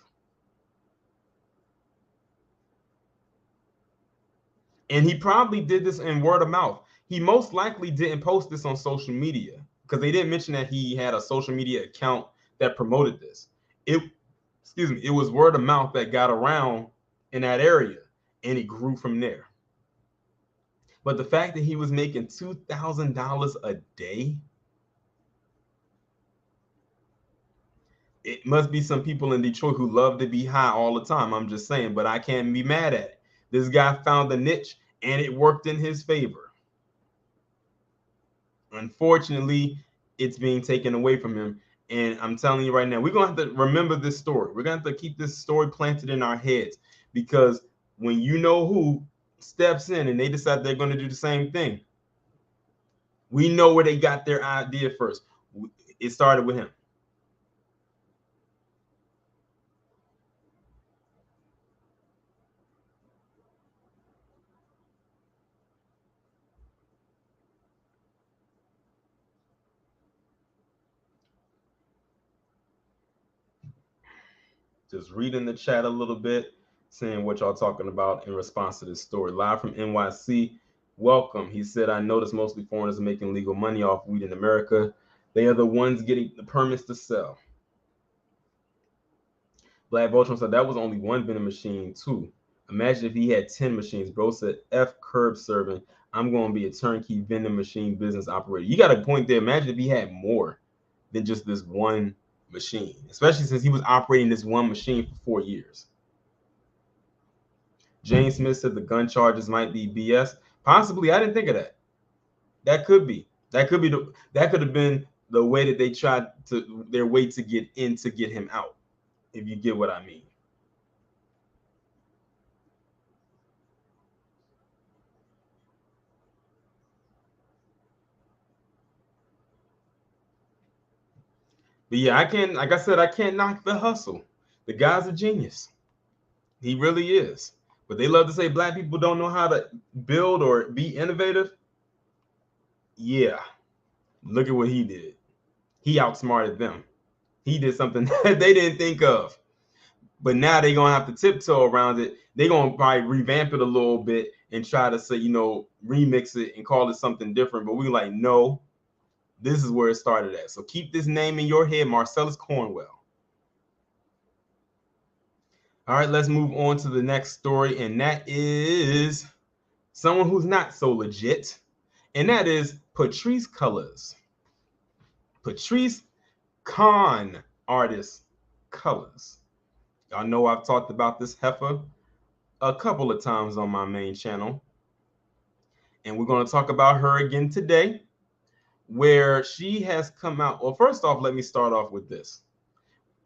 And he probably did this in word of mouth. he most likely didn't post this on social media because they didn't mention that he had a social media account that promoted this. It was word of mouth that got around in that area, and it grew from there. But the fact that he was making $2,000 a day, it must be some people in Detroit who love to be high all the time. I'm just saying, but I can't be mad at it. This guy found a niche and it worked in his favor. Unfortunately, it's being taken away from him. And I'm telling you right now, we're going to have to remember this story. We're going to have to keep this story planted in our heads, because when you know who steps in and they decide they're going to do the same thing, we know where they got their idea first. It started with him. Just reading the chat a little bit, saying what y'all talking about in response to this story. Live from NYC, welcome. He said, I noticed mostly foreigners are making legal money off weed in America. They are the ones getting the permits to sell. Black Vulture said that was only one vending machine too. Imagine if he had 10 machines. Bro said, F curb serving. I'm going to be a turnkey vending machine business operator. You got a point there. Imagine if he had more than just this one machine, especially since he was operating this one machine for 4 years. James Smith said the gun charges might be BS. Possibly. I didn't think of that. That could be. That could have been the way that they tried to their way to get in to get him out, if you get what I mean. But yeah, like I said, I can't knock the hustle. The guy's a genius. He really is. But they love to say black people don't know how to build or be innovative. Yeah. Look at what he did. He outsmarted them. He did something that they didn't think of. But now they're going to have to tiptoe around it. They're going to probably revamp it a little bit and try to say, remix it and call it something different. But we're like, no, this is where it started at. So keep this name in your head, Marcellus Cornwell. All right, let's move on to the next story. And that is someone who's not so legit. And that is Patrise Cullors. Patrise con artist Cullors. Y'all know I've talked about this heifer a couple of times on my main channel. And we're going to talk about her again today, where she has come out. Well, first off, let me start off with this.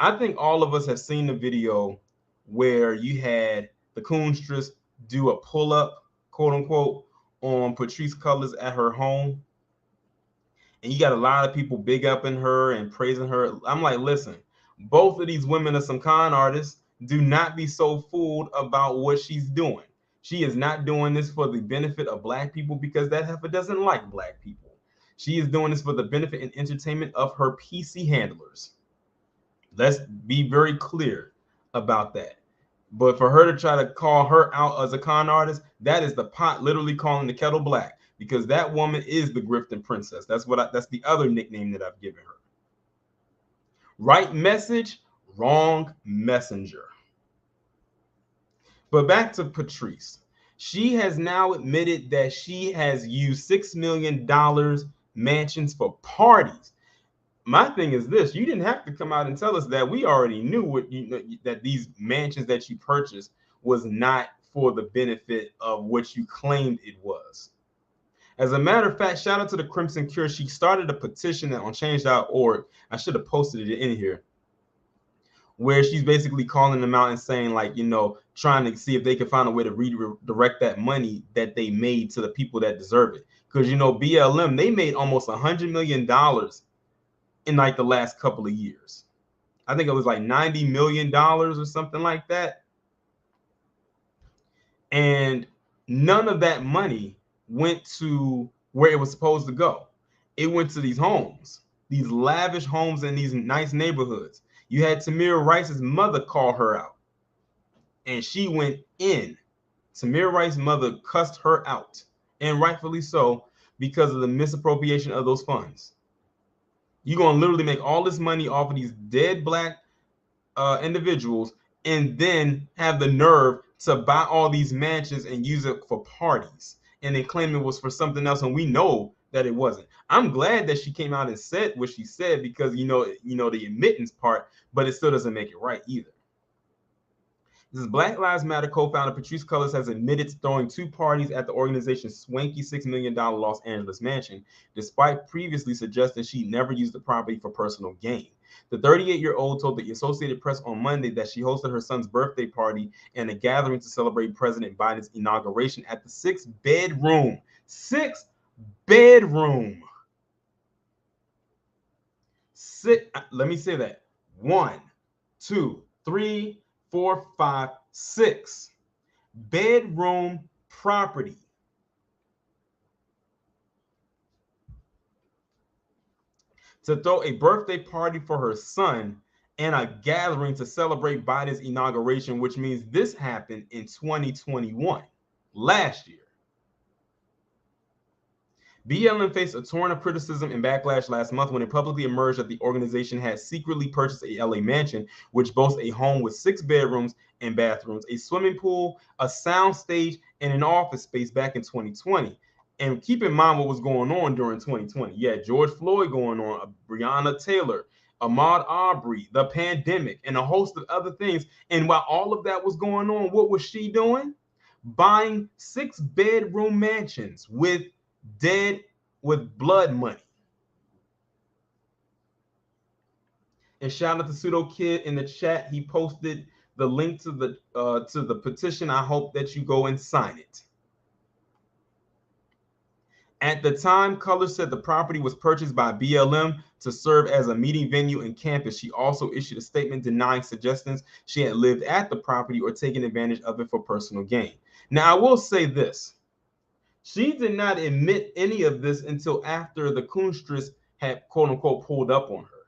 I think all of us have seen the video where you had the coonstress do a pull-up, quote unquote, on Patrise Cullors at her home. And you got a lot of people big upping her and praising her. I'm like, listen, both of these women are some con artists. Do not be so fooled about what she's doing. She is not doing this for the benefit of black people, because that heifer doesn't like black people. She is doing this for the benefit and entertainment of her PC handlers. Let's be very clear about that. But for her to try to call her out as a con artist, that is the pot literally calling the kettle black, because that woman is the grifting princess. That's the other nickname that I've given her. Right message, wrong messenger. But back to Patrise. She has now admitted that she has used $6 million mansions for parties. My thing is this: you didn't have to come out and tell us that. We already knew that these mansions that you purchased was not for the benefit of what you claimed it was. As a matter of fact, shout out to the Crimson Cure. She started a petition on change.org. I should have posted it in here, where she's basically calling them out and saying, like, trying to see if they can find a way to redirect that money that they made to the people that deserve it. Because, BLM, they made almost $100 million in like the last couple of years. I think it was like $90 million or something like that. And none of that money went to where it was supposed to go. It went to these homes, these lavish homes in these nice neighborhoods. You had Tamir Rice's mother call her out, and she went in. Tamir Rice's mother cussed her out, and rightfully so, because of the misappropriation of those funds. You're going to literally make all this money off of these dead black individuals and then have the nerve to buy all these mansions and use it for parties and then claim it was for something else, and we know that it wasn't. I'm glad that she came out and said what she said, because you know the admittance part, but it still doesn't make it right either. This is Black Lives Matter co-founder Patrise Cullors has admitted to throwing two parties at the organization's swanky $6 million Los Angeles mansion, despite previously suggesting she never used the property for personal gain. The 38-year-old told the Associated Press on Monday that she hosted her son's birthday party and a gathering to celebrate President Biden's inauguration at the six-bedroom. Let me say that. 1, 2, 3, 4, 5, 6 bedroom property. To throw a birthday party for her son and a gathering to celebrate Biden's inauguration, which means this happened in 2021, last year. BLM faced a torrent of criticism and backlash last month when it publicly emerged that the organization had secretly purchased a LA mansion, which boasts a home with 6 bedrooms and bathrooms, a swimming pool, a sound stage, and an office space back in 2020. And keep in mind what was going on during 2020. You had George Floyd going on, Breonna Taylor, Ahmaud Arbery, the pandemic, and a host of other things. And while all of that was going on, what was she doing? Buying 6-bedroom mansions with blood money. And shout out to Pseudo Kid in the chat. He posted the link to the petition. I hope that you go and sign it. At the time, Cullors said the property was purchased by BLM to serve as a meeting venue and campus. She also issued a statement denying suggestions she had lived at the property or taken advantage of it for personal gain. Now, I will say this. She did not admit any of this until after the Coonstress had, quote unquote, pulled up on her.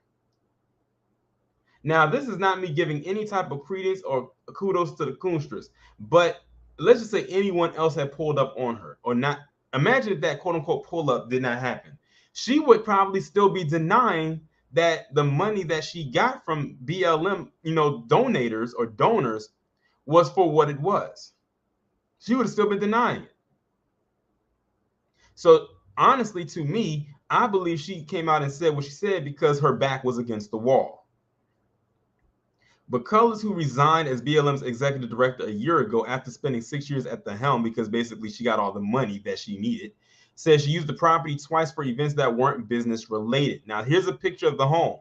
Now, this is not me giving any type of credence or kudos to the Coonstress, but let's just say anyone else had pulled up on her or not. Imagine if that quote unquote pull up did not happen. She would probably still be denying that the money that she got from BLM, donators or donors was for what it was. She would have still been denying it. So honestly, to me, I believe she came out and said what she said because her back was against the wall. But Cullors, who resigned as BLM's executive director a year ago after spending 6 years at the helm because basically she got all the money that she needed, says she used the property twice for events that weren't business related. Now, here's a picture of the home.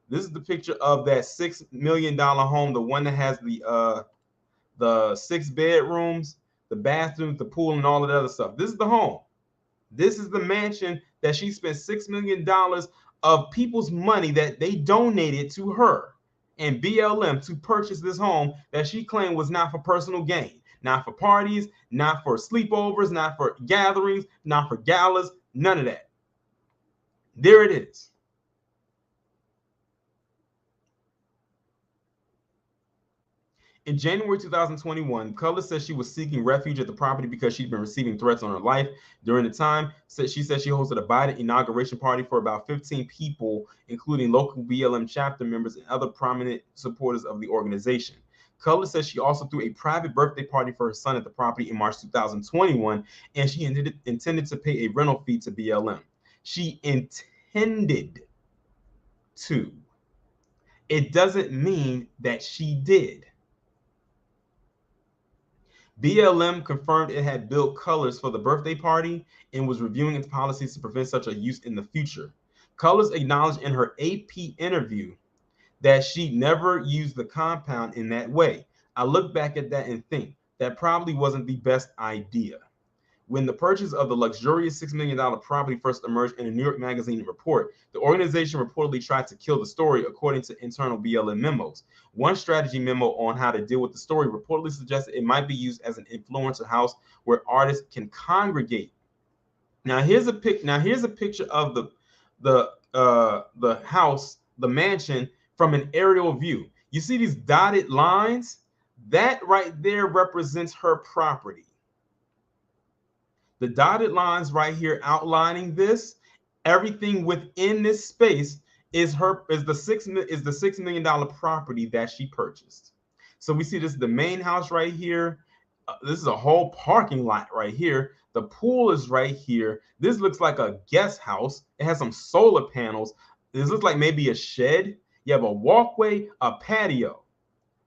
This is the picture of that $6 million home, the one that has the 6 bedrooms, the bathrooms, the pool, and all of that other stuff. This is the home. This is the mansion that she spent $6 million of people's money that they donated to her and BLM to purchase this home that she claimed was not for personal gain, not for parties, not for sleepovers, not for gatherings, not for galas, none of that. There it is. In January 2021, Cullors said she was seeking refuge at the property because she'd been receiving threats on her life. During the time, she said she hosted a Biden inauguration party for about 15 people, including local BLM chapter members and other prominent supporters of the organization. Cullors said she also threw a private birthday party for her son at the property in March 2021, and she intended to pay a rental fee to BLM. She intended to. It doesn't mean that she did. BLM confirmed it had billed Cullors for the birthday party and was reviewing its policies to prevent such a use in the future. Cullors acknowledged in her AP interview that she never used the compound in that way. I look back at that and think that probably wasn't the best idea. When the purchase of the luxurious $6 million property first emerged in a New York Magazine report, the organization reportedly tried to kill the story, according to internal BLM memos. One strategy memo on how to deal with the story reportedly suggested it might be used as an influencer house where artists can congregate. Now here's a picture of the house, the mansion, from an aerial view. You see these dotted lines? That right there represents her property. The dotted lines right here outlining this, everything within this space is the $6 million property that she purchased. So we see this is the main house right here. This is a whole parking lot right here. The pool is right here. This looks like a guest house. It has some solar panels. This looks like maybe a shed. You have a walkway, a patio.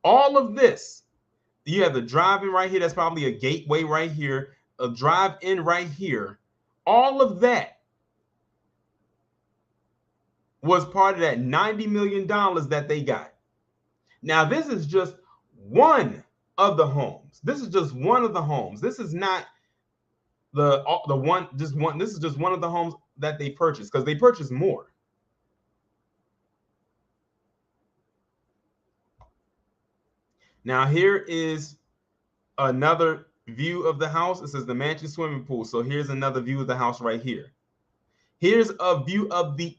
All of this. You have the drive-in right here. That's probably a gateway right here. A drive-in right here. All of that was part of that $90 million that they got. Now, this is just one of the homes. This is just one of the homes. This is not the one, just one. This is just one of the homes that they purchased, because they purchased more. Now, here is another view of the house. It says the mansion swimming pool. So here's another view of the house right here. Here's a view of the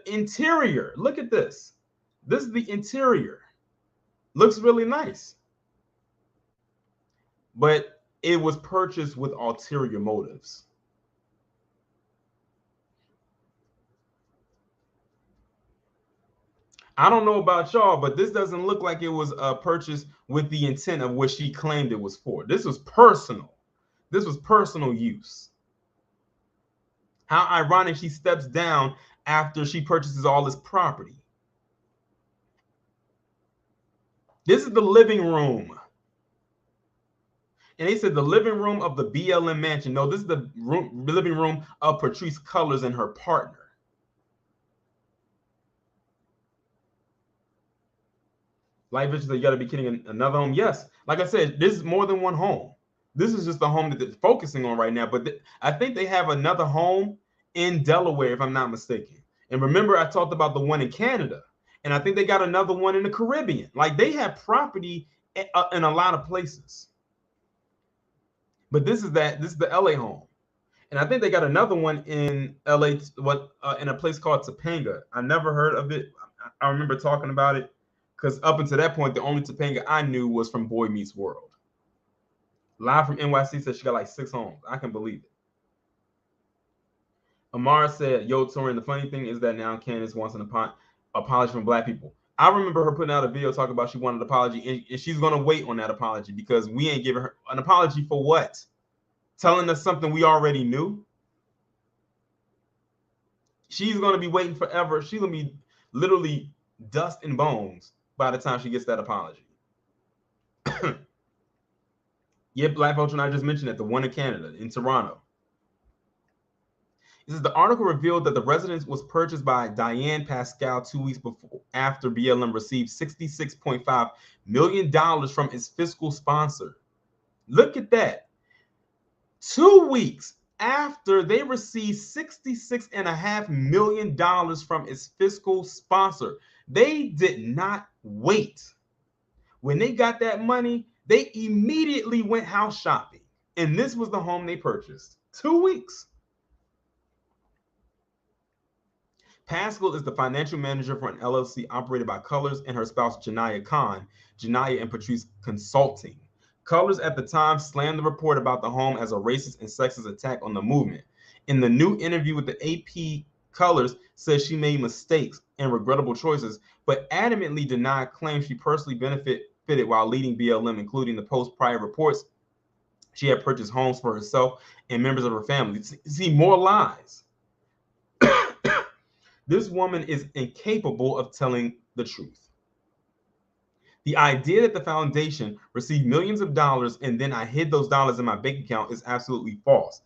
interior. Look at this. This is the interior. Looks really nice. But it was purchased with ulterior motives. I don't know about y'all, but this doesn't look like it was purchased with the intent of what she claimed it was for. This was personal. This was personal use. How ironic she steps down after she purchases all this property. This is the living room. And they said the living room of the BLM mansion. No, this is the living room of Patrise Cullors and her partner. Life is, you got to be kidding. Another home? Yes. Like I said, this is more than one home. This is just the home that they're focusing on right now. But I think they have another home in Delaware, if I'm not mistaken. And remember, I talked about the one in Canada. And I think they got another one in the Caribbean. Like, they have property in a lot of places. But this is the LA home. And I think they got another one in LA, in a place called Topanga. I never heard of it. I remember talking about it, because up until that point, the only Topanga I knew was from Boy Meets World. Live from NYC said she got like 6 homes. I can believe it. Amara said, yo, Torin, the funny thing is that now Candace wants an apology from Black people. I remember her putting out a video talking about she wanted an apology, and she's going to wait on that apology, because we ain't giving her an apology for what? Telling us something we already knew? She's going to be waiting forever. She's going to be literally dust and bones by the time she gets that apology. Yeah, Black Vulture, and I just mentioned it, the one in Canada, in Toronto. It says the article revealed that the residence was purchased by Diane Pascal 2 weeks after BLM received $66.5 million from its fiscal sponsor. Look at that. 2 weeks after they received $66.5 million from its fiscal sponsor. They did not wait. When they got that money, they immediately went house shopping. And this was the home they purchased. 2 weeks. Pascal is the financial manager for an LLC operated by Cullors and her spouse, Janaya Khan, Janaya and Patrise Consulting. Cullors at the time slammed the report about the home as a racist and sexist attack on the movement. In the new interview with the AP, Cullors says she made mistakes and regrettable choices, but adamantly denied claims she personally benefited while leading BLM, including the post-prior reports she had purchased homes for herself and members of her family. See, more lies. This woman is incapable of telling the truth. The idea that the foundation received millions of dollars and then I hid those dollars in my bank account is absolutely false.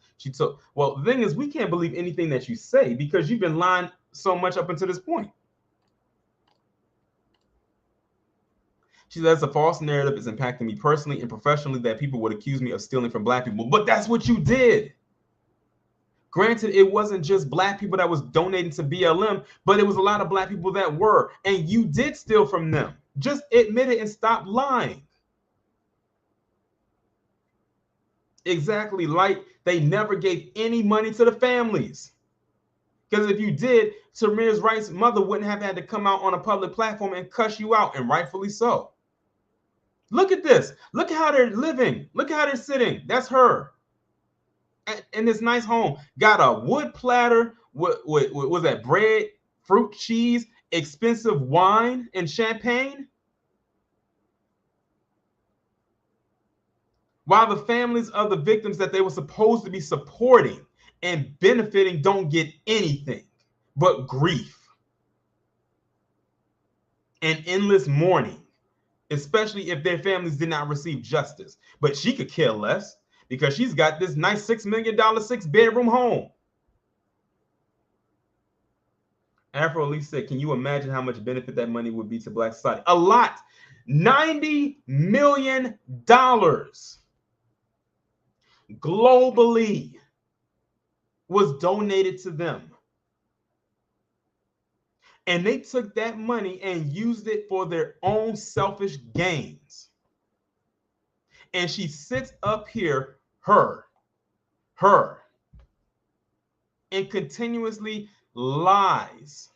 Well, the thing is, we can't believe anything that you say because you've been lying so much up until this point. She says a false narrative is impacting me personally and professionally, that people would accuse me of stealing from Black people. But that's what you did. Granted, it wasn't just Black people that was donating to BLM, but it was a lot of Black people that were. And you did steal from them. Just admit it and stop lying. Exactly, like they never gave any money to the families. Because if you did, Samir's Wright's mother wouldn't have had to come out on a public platform and cuss you out, and rightfully so. Look at this. Look at how they're living. Look at how they're sitting. That's her. in this nice home. Got a wood platter with was that bread, fruit, cheese, expensive wine, and champagne. While the families of the victims that they were supposed to be supporting and benefiting don't get anything but grief and endless mourning, especially if their families did not receive justice. But she could care less because she's got this nice $6 million 6-bedroom home. Afro Elise said, can you imagine how much benefit that money would be to Black society? A lot. $90 million globally was donated to them. And they took that money and used it for their own selfish gains. And she sits up here, her, and continuously lies.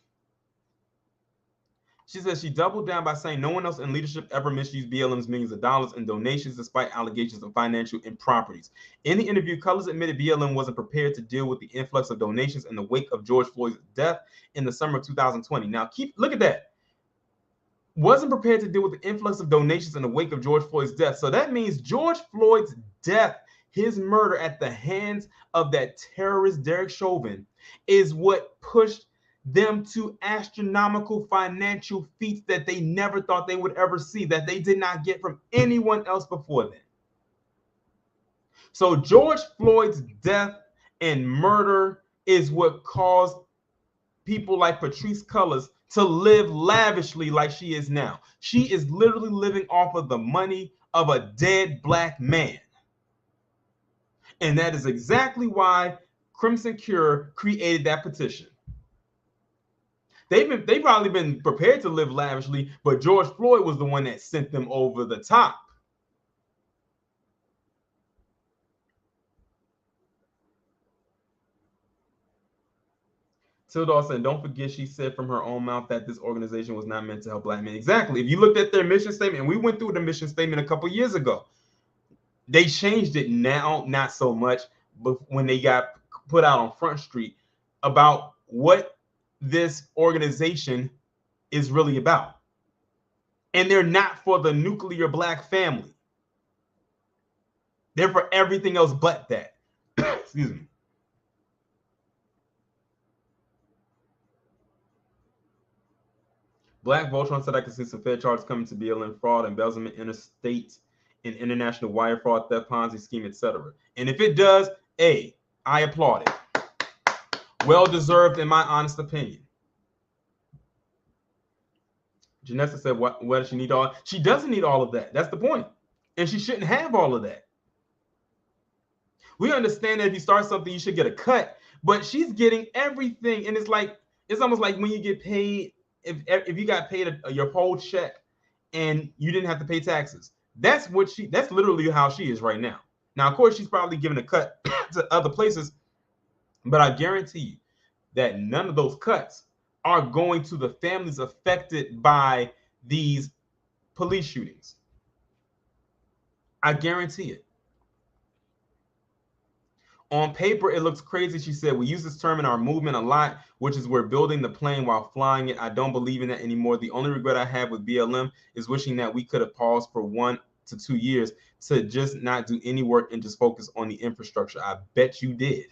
She says she doubled down by saying no one else in leadership ever misused BLM's millions of dollars in donations despite allegations of financial improprieties. In the interview, Cullors admitted BLM wasn't prepared to deal with the influx of donations in the wake of George Floyd's death in the summer of 2020. Now, look at that. Wasn't prepared to deal with the influx of donations in the wake of George Floyd's death. So that means George Floyd's death, his murder at the hands of that terrorist Derek Chauvin, is what pushed them to astronomical financial feats that they never thought they would ever see, that they did not get from anyone else before then. So George Floyd's death and murder is what caused people like Patrise Cullors to live lavishly like she is now. She is literally living off of the money of a dead Black man. And that is exactly why Crimson Cure created that petition. They've probably been prepared to live lavishly, but George Floyd was the one that sent them over the top. Tilda said, don't forget she said from her own mouth that this organization was not meant to help Black men. Exactly. If you looked at their mission statement, and we went through the mission statement a couple years ago, they changed it now, not so much, but when they got put out on Front Street about what this organization is really about. And they're not for the nuclear Black family. They're for everything else but that. Excuse me. Black Voltron said I can see some Fed charges coming to BLM fraud, embezzlement, interstate and international wire fraud, theft, Ponzi scheme, etc. And if it does, I applaud it. Well deserved, in my honest opinion. Janessa said, what does she need all? She doesn't need all of that. That's the point. And she shouldn't have all of that. We understand that if you start something, you should get a cut, but she's getting everything. And it's almost like when you get paid, if you got paid your whole check and you didn't have to pay taxes. That's literally how she is right now. Now, of course, she's probably giving a cut to other places, but I guarantee you that none of those cuts are going to the families affected by these police shootings. I guarantee it. On paper, it looks crazy, she said. We use this term in our movement a lot, which is we're building the plane while flying it. I don't believe in that anymore. The only regret I have with BLM is wishing that we could have paused for 1 to 2 years to just not do any work and just focus on the infrastructure. I bet you did.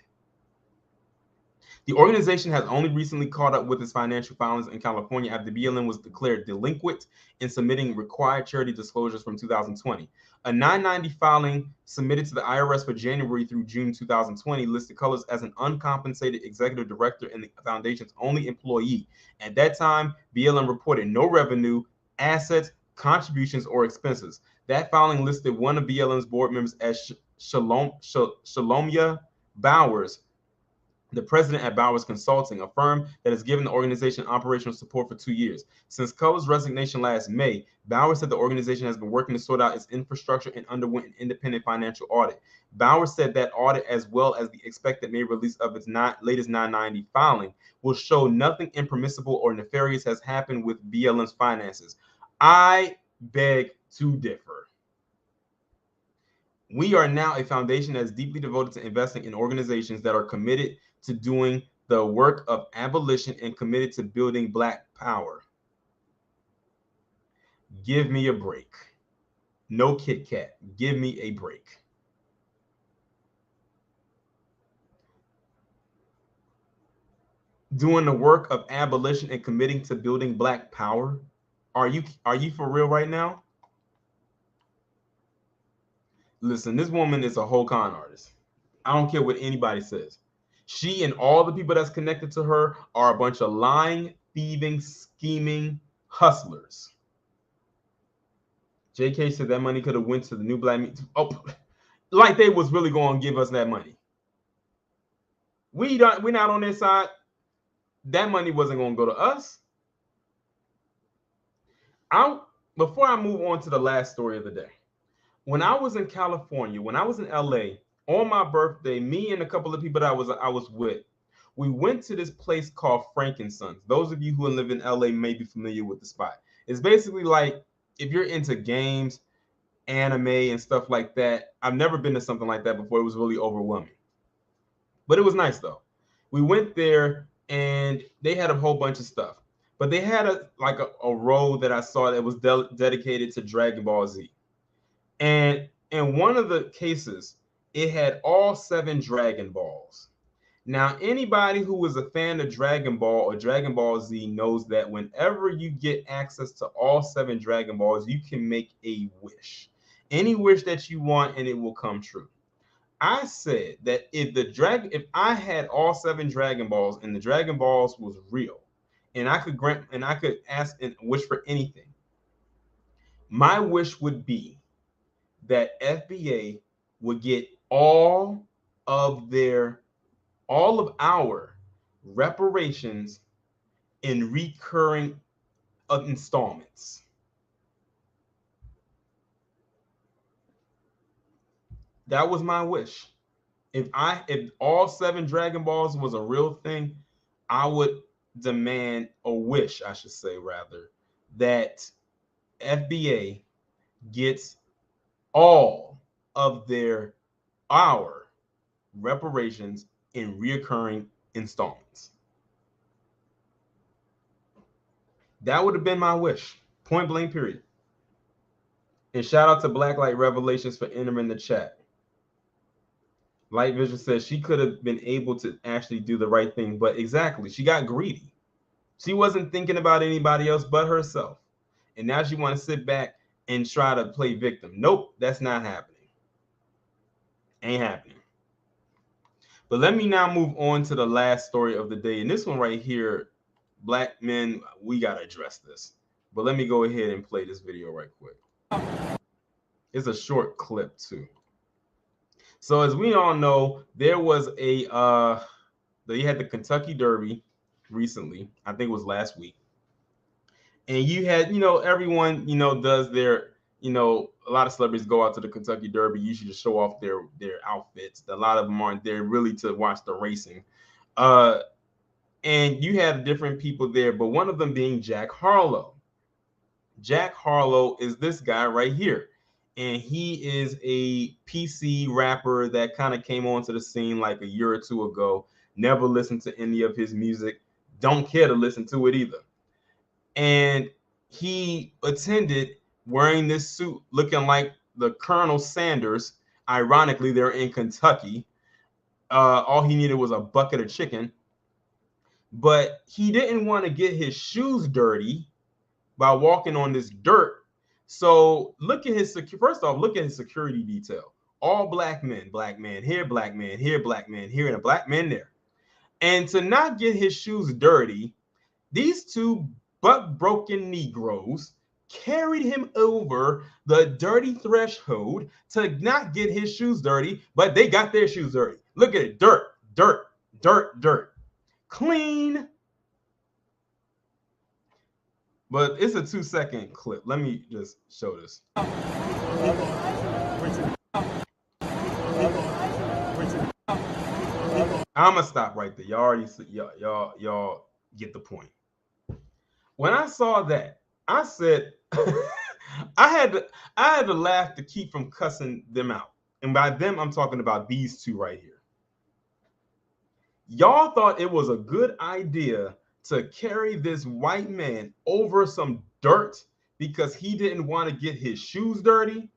The organization has only recently caught up with its financial filings in California after BLM was declared delinquent in submitting required charity disclosures from 2020. A 990 filing submitted to the IRS for January through June 2020 listed Cullors as an uncompensated executive director and the foundation's only employee. At that time, BLM reported no revenue, assets, contributions, or expenses. That filing listed one of BLM's board members as Shalomia Bowers, the president at Bowers Consulting, a firm that has given the organization operational support for 2 years. Since Cullors' resignation last May, Bowers said the organization has been working to sort out its infrastructure and underwent an independent financial audit. Bowers said that audit, as well as the expected May release of its latest 990 filing, will show nothing impermissible or nefarious has happened with BLM's finances. I beg to differ. We are now a foundation that is deeply devoted to investing in organizations that are committed to doing the work of abolition and committed to building Black power. Give me a break. No Kit Kat. Give me a break. Doing the work of abolition and committing to building Black power? Are you for real right now? Listen, this woman is a whole con artist. I don't care what anybody says. She and all the people that's connected to her are a bunch of lying, thieving, scheming hustlers. JK said that money could have went to the new Black meat. Oh, like they was really going to give us that money. We're not on their side. That money wasn't going to go to us. Before I move on to the last story of the day, when I was in California, when I was in LA, on my birthday, me and a couple of people that I was with, we went to this place called Frankensons. Those of you who live in LA may be familiar with the spot. It's basically like if you're into games, anime, and stuff like that. I've never been to something like that before. It was really overwhelming. But it was nice though. We went there and they had a whole bunch of stuff. But they had a row that I saw that was dedicated to Dragon Ball Z. And in one of the cases, it had all 7 Dragon Balls. Now, anybody who was a fan of Dragon Ball or Dragon Ball Z knows that whenever you get access to all 7 Dragon Balls, you can make a wish. Any wish that you want, and it will come true. I said that if I had all 7 Dragon Balls and the Dragon Balls was real, and I could ask and wish for anything, my wish would be that FBA would get all of our reparations in recurring installments. That was my wish. If all 7 Dragon Balls was a real thing, I would demand a wish, I should say rather, that FBA gets all of our reparations in reoccurring installments. That would have been my wish, point blank period. And shout out to Blacklight Revelations for entering the chat. Light Vision says she could have been able to actually do the right thing, but exactly, she got greedy. She wasn't thinking about anybody else but herself. And now she wants to sit back and try to play victim. Nope, that's not happening. Ain't happening. But let me now move on to the last story of the day. And this one right here, Black men, we got to address this. But let me go ahead and play this video right quick. It's a short clip too. So as we all know, there was they had the Kentucky Derby recently. I think it was last week. And you had, everyone, does their, a lot of celebrities go out to the Kentucky Derby usually to show off their outfits. A lot of them aren't there really to watch the racing. And you had different people there, but one of them being Jack Harlow. Jack Harlow is this guy right here. And he is a PC rapper that kind of came onto the scene like a year or two ago. Never listened to any of his music. Don't care to listen to it either. And he attended wearing this suit looking like the Colonel Sanders. Ironically, they're in Kentucky. All he needed was a bucket of chicken. But he didn't want to get his shoes dirty by walking on this dirt. So look at his security detail. All black men here, black man here, black man here, and a black man there. And to not get his shoes dirty, these 2 butt-broken Negroes carried him over the dirty threshold to not get his shoes dirty, but they got their shoes dirty. Look at it. Dirt, dirt, dirt, dirt. Clean. But it's a 2-second clip. Let me just show this. I'm gonna stop right there. Y'all already see, y'all get the point. When I saw that, I said I had to laugh to keep from cussing them out And by them, I'm talking about these two right here. Y'all thought it was a good idea to carry this white man over some dirt because he didn't want to get his shoes dirty.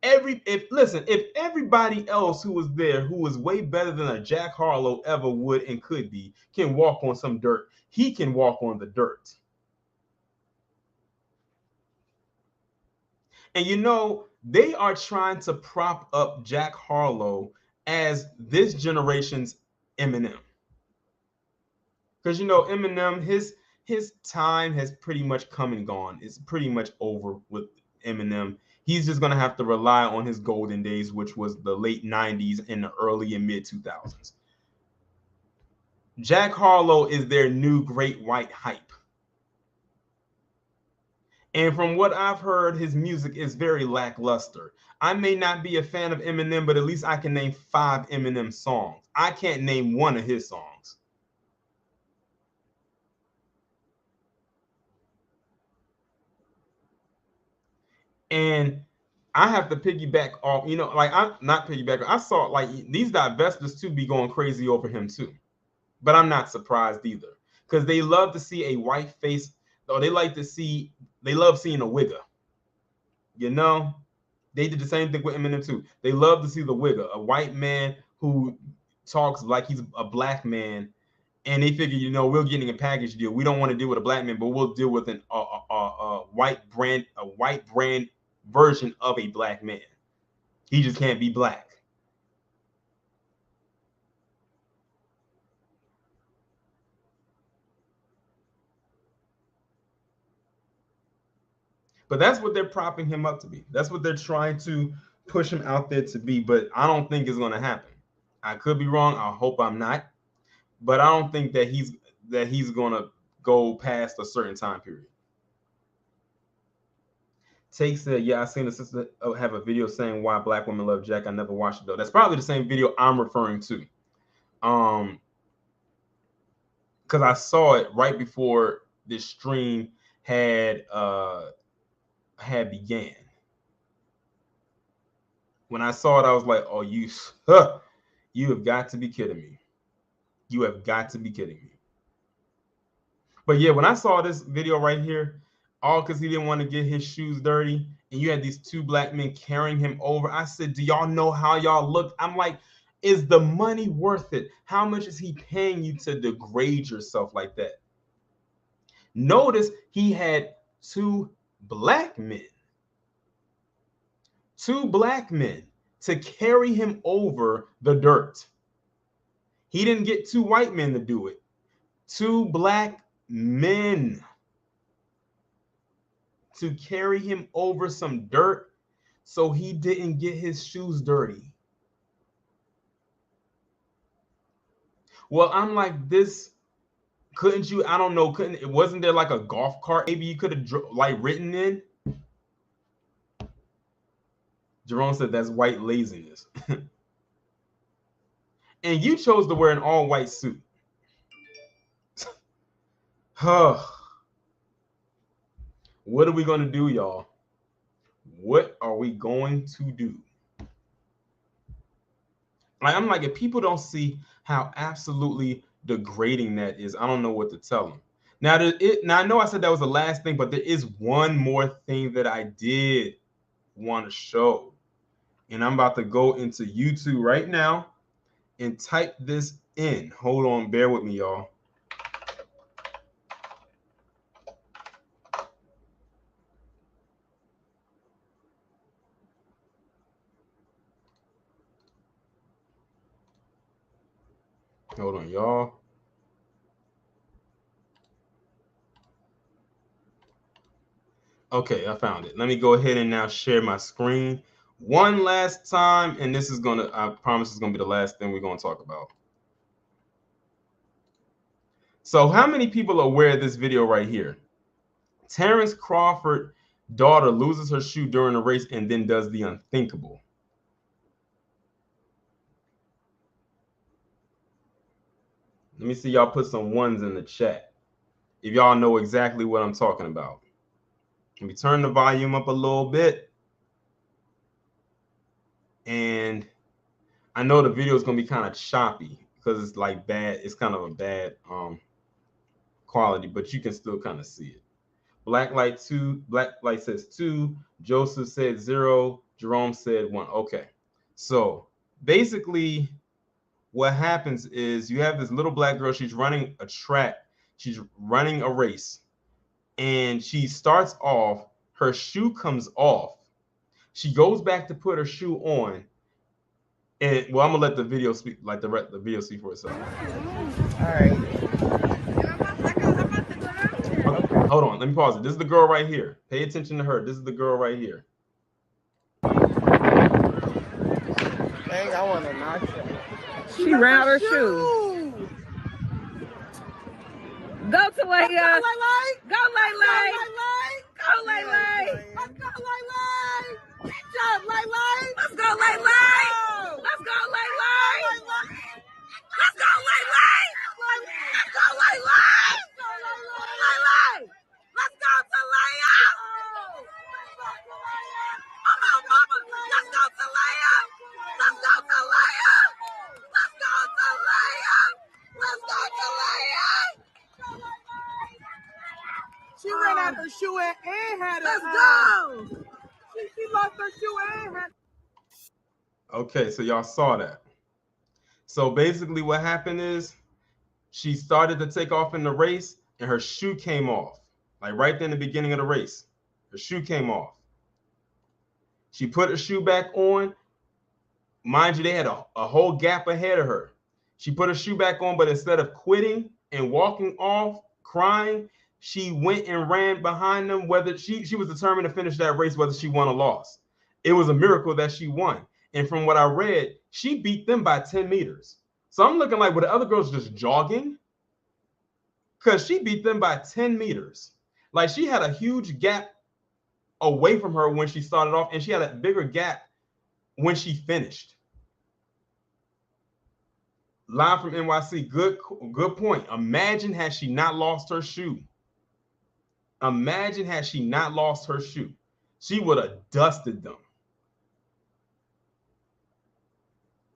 If everybody else who was there, who was way better than a Jack Harlow ever would and could be, can walk on some dirt, he can walk on the dirt. And you know, they are trying to prop up Jack Harlow as this generation's Eminem. Because you know, Eminem, his time has pretty much come and gone. It's pretty much over with Eminem. He's just gonna have to rely on his golden days, which was the late 90s and the early and mid 2000s. Jack Harlow is their new great white hype. And from what I've heard, his music is very lackluster. I may not be a fan of Eminem, but at least I can name 5 Eminem songs. I can't name one of his songs. And I have to piggyback off, you know, like I'm not piggyback. I saw like these divestors too be going crazy over him too. But I'm not surprised either, because they love to see a white face, or they love seeing a wigger. You know, they did the same thing with Eminem too. They love to see the wigger, a white man who talks like he's a black man, and they figure, you know, we're getting a package deal. We don't want to deal with a black man, but we'll deal with a white brand version of a black man. He just can't be black. But that's what they're propping him up to be. That's what they're trying to push him out there to be. But I don't think it's going to happen. I could be wrong. I hope I'm not. But I don't think that he's going to go past a certain time period. Take said, yeah, I seen a sister have a video saying why black women love Jack. I never watched it though. That's probably the same video I'm referring to. Because I saw it right before this stream had began. When I saw it, I was like, oh, you have got to be kidding me. You have got to be kidding me. But yeah, when I saw this video right here, all because he didn't want to get his shoes dirty, and you had these 2 black men carrying him over, I said, do y'all know how y'all look? I'm like, is the money worth it? How much is he paying you to degrade yourself like that? Notice he had 2 black men. 2 black men to carry him over the dirt. He didn't get 2 white men to do it. 2 black men to carry him over some dirt so he didn't get his shoes dirty. Well, I'm like, this, couldn't you, I don't know, wasn't there like a golf cart maybe you could have like written in? Jerome said that's white laziness. And you chose to wear an all-white suit. What are we going to do, y'all? What are we going to do? Like, I'm like, if people don't see how absolutely degrading that is, I don't know what to tell them. Now, I know I said that was the last thing, but there is one more thing that I did want to show. And I'm about to go into YouTube right now and type this in. Hold on, bear with me, y'all. Hold on, y'all. Okay, I found it. Let me go ahead and now share my screen one last time, and this is gonna, I promise it's gonna be the last thing we're gonna talk about. So how many people are aware of this video right here? Terrence Crawford's daughter loses her shoe during a race and then does the unthinkable. Let me see y'all put some ones in the chat if y'all know exactly what I'm talking about. Let me turn the volume up a little bit. And I know the video is gonna be kind of choppy because it's like bad. It's kind of a bad quality, but you can still kind of see it. Blacklight says 2. Joseph said 0. Jerome said 1. Okay, so basically, what happens is you have this little black girl. She's running a track. She's running a race, and she starts off. Her shoe comes off. She goes back to put her shoe on, and well, I'm gonna let the video speak. Like the video speak for itself. All right. Okay, hold on. Let me pause it. This is the girl right here. Pay attention to her. This is the girl right here. Dang, I want to knock her. She ran out her shoe. Go to Leia. Go, Go, Lele. Go, Lele. Let's go, Lele. Good job, Lele. Let's go, Lele. Let's go, Lele. Let's go, Lele. Let's go, Lele. Lele. Let's go to Leia. Come on, mama. Let's go to Leia. Let's go to Leia. Let's go to Leia. Let's go to Leia. She ran out her shoe and had her. Let's go. She lost her shoe and had. Okay, so y'all saw that. So basically what happened is she started to take off in the race and her shoe came off. Like right there in the beginning of the race, her shoe came off. She put her shoe back on. Mind you, they had a whole gap ahead of her. She put her shoe back on, but instead of quitting and walking off, crying, she went and ran behind them. Whether she was determined to finish that race, whether she won or lost. It was a miracle that she won. And from what I read, she beat them by 10 meters. So I'm looking like, were the other girls just jogging? Because she beat them by 10 meters. Like she had a huge gap away from her when she started off, and she had a bigger gap when she finished. Live from NYC, good point. Imagine had she not lost her shoe. Imagine had she not lost her shoe. She would have dusted them.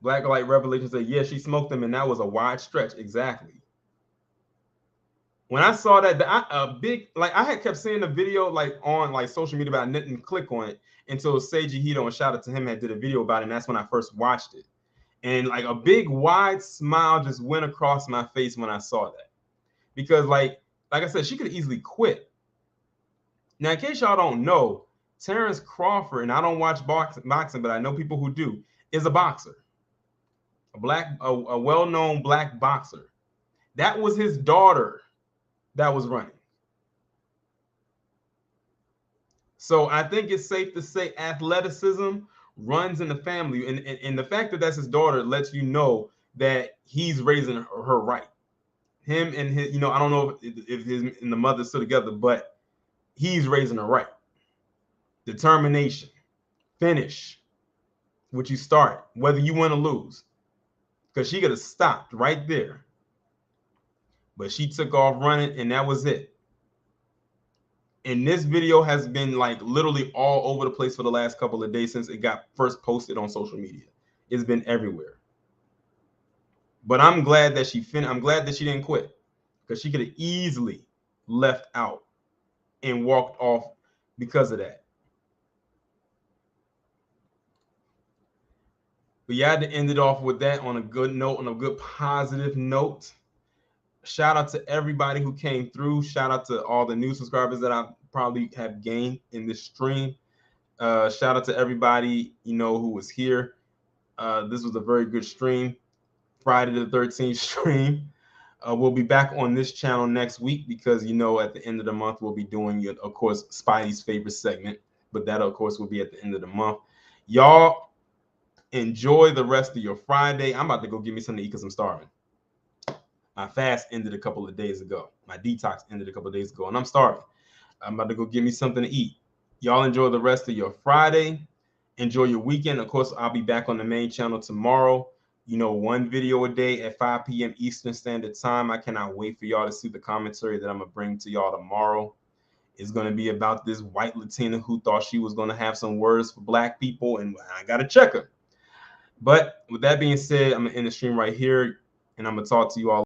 Blacklight Revelation said, yeah, she smoked them, and that was a wide stretch. Exactly. When I saw that, I had kept seeing the video like on like social media, but I didn't click on it until Seiji Hito, and shout out to him, had did a video about it, and that's when I first watched it. And like a big wide smile just went across my face when I saw that, because like I said, she could have easily quit. Now, in case y'all don't know, Terrence Crawford, and I don't watch boxing, but I know people who do, is a boxer, a well-known black boxer. That was his daughter that was running. So I think it's safe to say athleticism runs in the family, and the fact that that's his daughter lets you know that he's raising her right. Him and his, I don't know if his and the mother still together, but he's raising her right. Determination, finish what you start, whether you win or lose, because she could have stopped right there, but she took off running, and that was it. And this video has been like literally all over the place for the last couple of days since it got first posted on social media. It's been everywhere. But I'm glad that she I'm glad that she didn't quit, because she could have easily left out and walked off because of that. But yeah, I had to end it off with that on a good note, on a good positive note. Shout out to everybody who came through. Shout out to all the new subscribers that I probably have gained in this stream. Shout out to everybody, who was here. This was a very good stream. Friday the 13th stream. We'll be back on this channel next week because, at the end of the month, we'll be doing, of course, Spidey's favorite segment. But that, of course, will be at the end of the month. Y'all enjoy the rest of your Friday. I'm about to go get me something to eat because I'm starving. My fast ended a couple of days ago. My detox ended a couple of days ago, and I'm starving. I'm about to go get me something to eat. Y'all enjoy the rest of your Friday. Enjoy your weekend. Of course, I'll be back on the main channel tomorrow. One video a day at 5 p.m. Eastern Standard Time. I cannot wait for y'all to see the commentary that I'm going to bring to y'all tomorrow. It's going to be about this white Latina who thought she was going to have some words for black people, and I got to check her. But with that being said, I'm gonna end the stream right here, and I'm gonna talk to you all